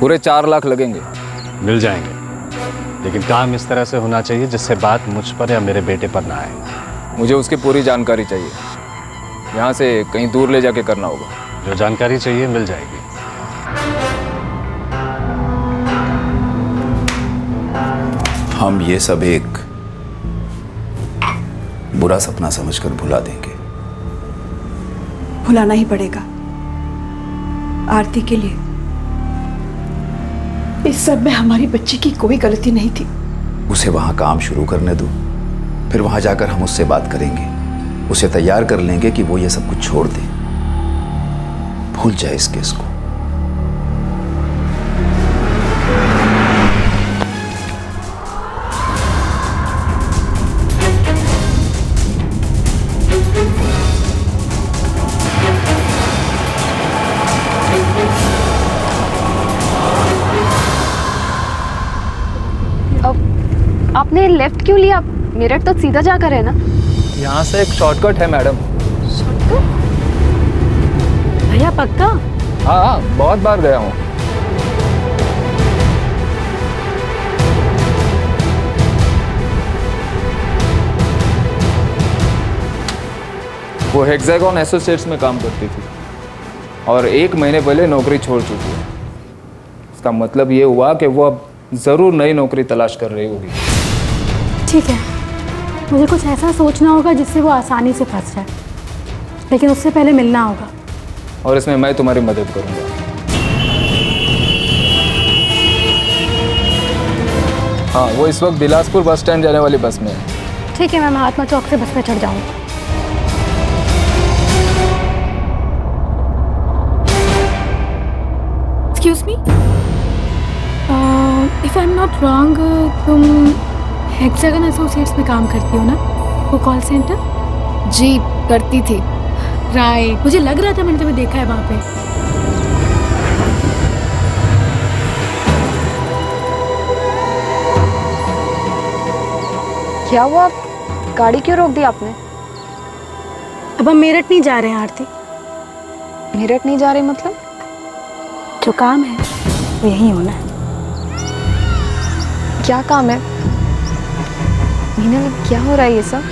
पूरे 4 लाख लगेंगे। मिल जाएंगे, लेकिन काम इस तरह से होना चाहिए जिससे बात मुझ पर या मेरे बेटे पर ना आए। मुझे उसकी पूरी जानकारी चाहिए। यहाँ से कहीं दूर ले जाके करना होगा। जो जानकारी चाहिए मिल जाएगी। हम ये सब एक बुरा सपना समझकर भुला देंगे। भुलाना ही पड़ेगा आरती के लिए। इस सब में हमारी बच्ची की कोई गलती नहीं थी। उसे वहां काम शुरू करने दो, फिर वहां जाकर हम उससे बात करेंगे, उसे तैयार कर लेंगे कि वो ये सब कुछ छोड़ दे, भूल जाए इस केस को। आपने लेफ्ट क्यों लिया? मेरठ तो सीधा जाकर है ना? यहाँ से एक शॉर्टकट है मैडम। भैया पक्का? हाँ, बहुत बार गया हूँ। वो हेक्सागन एसोसिएट्स में काम करती थी और 1 महीने पहले नौकरी छोड़ चुकी है। इसका मतलब ये हुआ कि वो अब ज़रूर नई नौकरी तलाश कर रही होगी। ठीक है, मुझे कुछ ऐसा सोचना होगा जिससे वो आसानी से फंस जाए, लेकिन उससे पहले मिलना होगा। और इसमें मैं तुम्हारी मदद करूंगा। हाँ, वो इस वक्त बिलासपुर बस स्टैंड जाने वाली बस में है। ठीक है, मैं महात्मा चौक से बस पे चढ़ जाऊंगा। Excuse me, if I am not wrong, तुम हेक्सागन एसोसिएट्स में काम करती हो ना? वो कॉल सेंटर? जी करती थी। राइट, मुझे लग रहा था मैंने तुम्हें देखा है वहाँ पे। क्या हुआ? गाड़ी क्यों रोक दी आपने? अब हम मेरठ नहीं जा रहे हैं आरती। मेरठ नहीं जा रहे मतलब? जो काम है वो यहीं होना है। क्या काम है? मीना, क्या हो रहा है ये सब?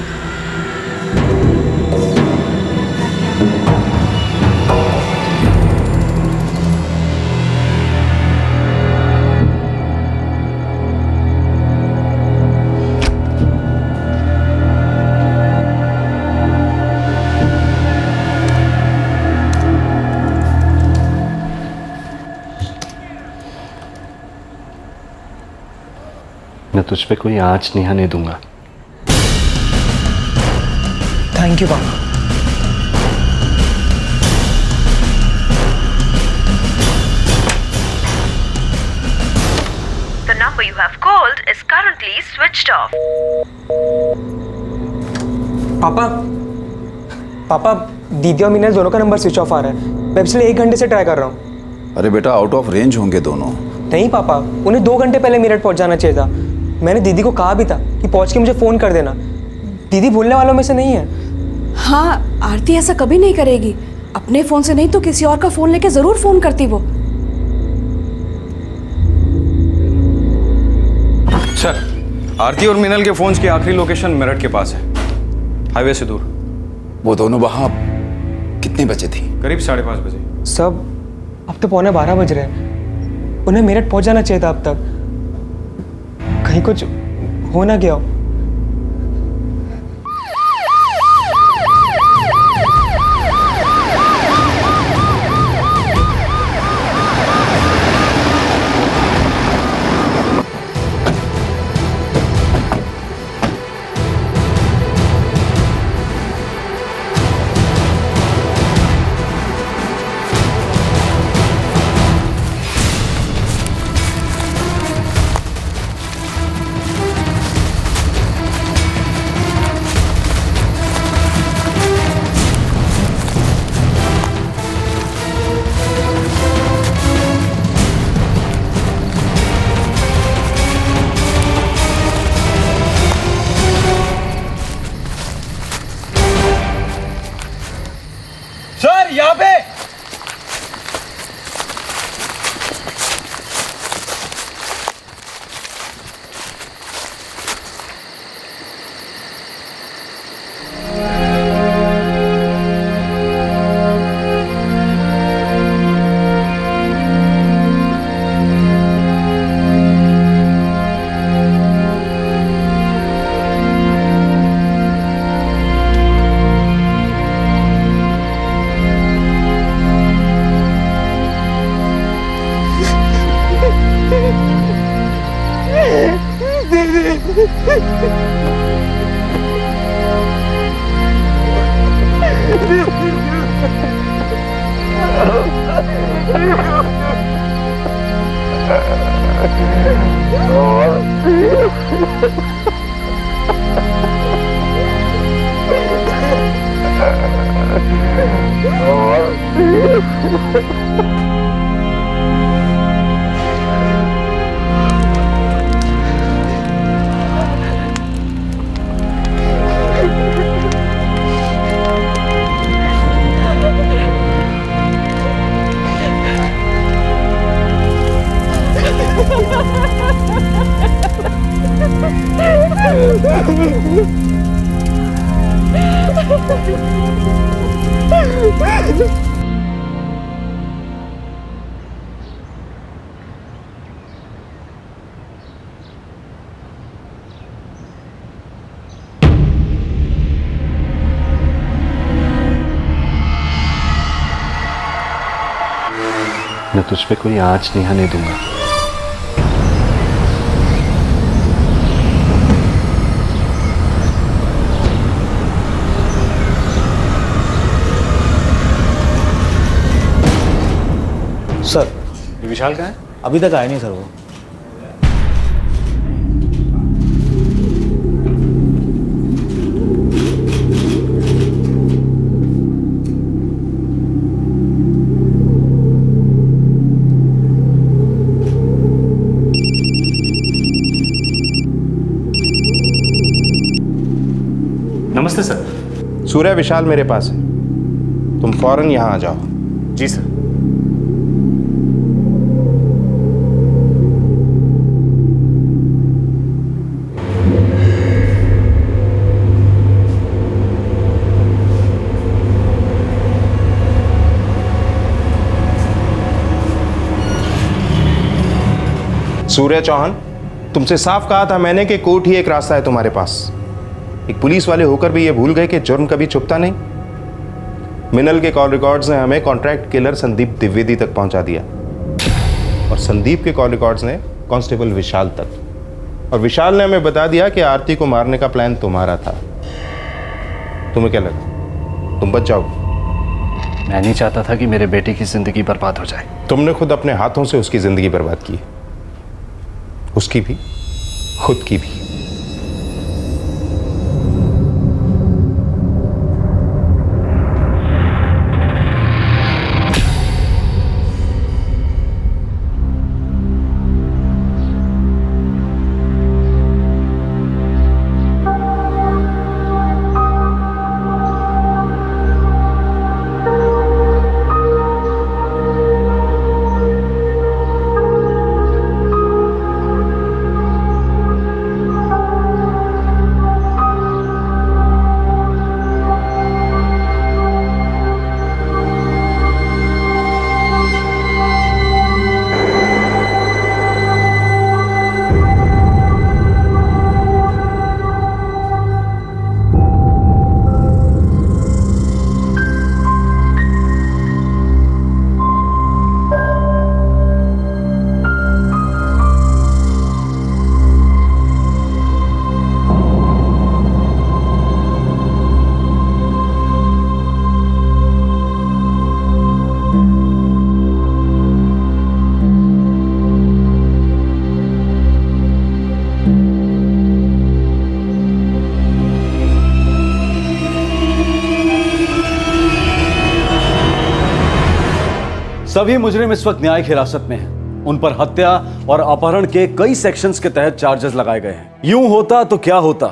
मैं तुझ पे कोई आँच नहीं आने दूंगा। थैंक यू पापा। The number you have called is currently switched off. पापा पापा दीदी और मीनल दोनों का नंबर स्विच ऑफ आ रहा है। मैं पिछले 1 घंटे से ट्राई कर रहा हूँ। अरे बेटा, आउट ऑफ रेंज होंगे दोनों। नहीं पापा, उन्हें 2 घंटे पहले मेरठ पहुँच जाना चाहिए था। मैंने दीदी को कहा भी था कि पहुँच के मुझे फ़ोन कर देना। दीदी भूलने वालों में से नहीं है। हाँ, आरती ऐसा कभी नहीं करेगी। अपने फ़ोन से नहीं तो किसी और का फ़ोन लेके ज़रूर फ़ोन करती वो। सर, आरती और मिनल के फ़ोन्स की आखिरी लोकेशन मेरठ के पास है, हाईवे से दूर। वो दोनों वहाँ कितने बजे थी? करीब 5:30 बजे। सब अब तो 11:15 बज रहे हैं। उन्हें मेरठ पहुंच जाना चाहिए था अब तक। कहीं कुछ हो ना गया हो। सर, यहाँ पे मैं तुझ पे कोई आँच नहीं आने दूंगा। सर, ये विशाल कहाँ है? अभी तक आया नहीं सर वो। नमस्ते सर। सूर्या, विशाल मेरे पास है, तुम फौरन यहाँ आ जाओ। जी सर। सूर्या चौहान, तुमसे साफ कहा था मैंने कि कोर्ट ही एक रास्ता है तुम्हारे पास। एक पुलिस वाले होकर भी ये भूल गए कि जुर्म कभी छुपता नहीं। मिनल के कॉल रिकॉर्ड्स ने हमें कॉन्ट्रैक्ट किलर संदीप द्विवेदी तक पहुंचा दिया और संदीप के कॉल रिकॉर्ड्स ने कांस्टेबल विशाल तक। और विशाल ने हमें बता दिया कि आरती को मारने का प्लान तुम्हारा था। तुम्हें क्या लगा तुम बच जाओगे? मैं नहीं चाहता था कि मेरे बेटे की जिंदगी बर्बाद हो जाए। तुमने खुद अपने हाथों से उसकी जिंदगी बर्बाद की, उसकी भी, खुद की भी। सभी मुजरिम इस वक्त न्यायिक हिरासत में हैं। उन पर हत्या और अपहरण के कई सेक्शंस के तहत चार्जेस लगाए गए हैं। यूं होता तो क्या होता,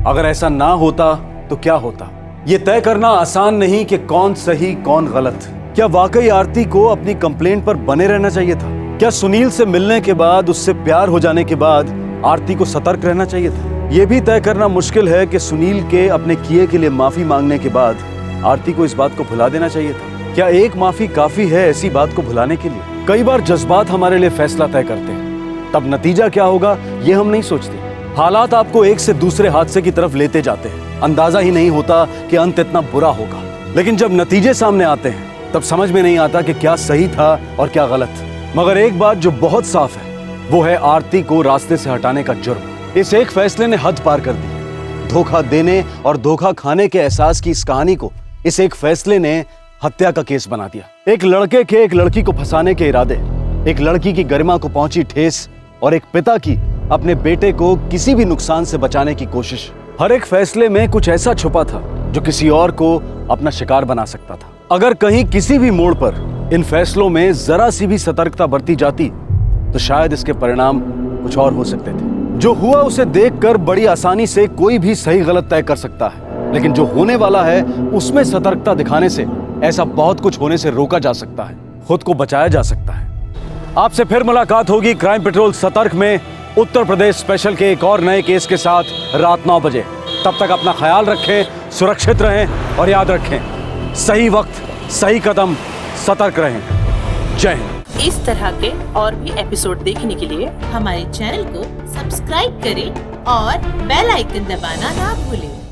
अगर ऐसा ना होता तो क्या होता, ये तय करना आसान नहीं कि कौन सही कौन गलत। क्या वाकई आरती को अपनी कंप्लेंट पर बने रहना चाहिए था? क्या सुनील से मिलने के बाद, उससे प्यार हो जाने के बाद आरती को सतर्क रहना चाहिए था? यह भी तय करना मुश्किल है कि सुनील के अपने किए के लिए माफी मांगने के बाद आरती को इस बात को भुला देना चाहिए था। क्या एक माफी काफी है ऐसी बात को भुलाने के लिए? कई बार जज्बात हमारे लिए फैसला तय करते हैं, तब नतीजा क्या होगा ये हम नहीं सोचते। हालात आपको एक से दूसरे हादसे की तरफ लेते जाते हैं, अंदाजा ही नहीं होता कि अंत इतना बुरा होगा। लेकिन जब नतीजे सामने आते हैं तब समझ में नहीं आता कि क्या सही था और क्या गलत। मगर एक बात जो बहुत साफ है वो है आरती को रास्ते से हटाने का जुर्म। इस एक फैसले ने हद पार कर दी। धोखा देने और धोखा खाने के एहसास की इस कहानी को इस एक फैसले ने हत्या का केस बना दिया। एक लड़के के एक लड़की को फंसाने के इरादे, एक लड़की की गरिमा को पहुंची ठेस और एक पिता की अपने बेटे को किसी भी नुकसान से बचाने की कोशिश। हर एक फैसले में कुछ ऐसा छुपा था जो किसी और को अपना शिकार बना सकता था। अगर कहीं किसी भी मोड़ पर इन फैसलों में जरा सी भी सतर्कता बरती जाती तो शायद इसके परिणाम कुछ और हो सकते थे। जो हुआ उसे देखकर बड़ी आसानी से कोई भी सही गलत तय कर सकता है, लेकिन जो होने वाला है उसमें सतर्कता दिखाने से ऐसा बहुत कुछ होने से रोका जा सकता है, खुद को बचाया जा सकता है। आपसे फिर मुलाकात होगी क्राइम पेट्रोल सतर्क में उत्तर प्रदेश स्पेशल के एक और नए केस के साथ रात 9 बजे। तब तक अपना ख्याल रखें, सुरक्षित रहें और याद रखें, सही वक्त सही कदम, सतर्क रहें। जय हिंद। इस तरह के और भी एपिसोड देखने के लिए हमारे चैनल को सब्सक्राइब करें और बेल आइकन दबाना ना भूलें।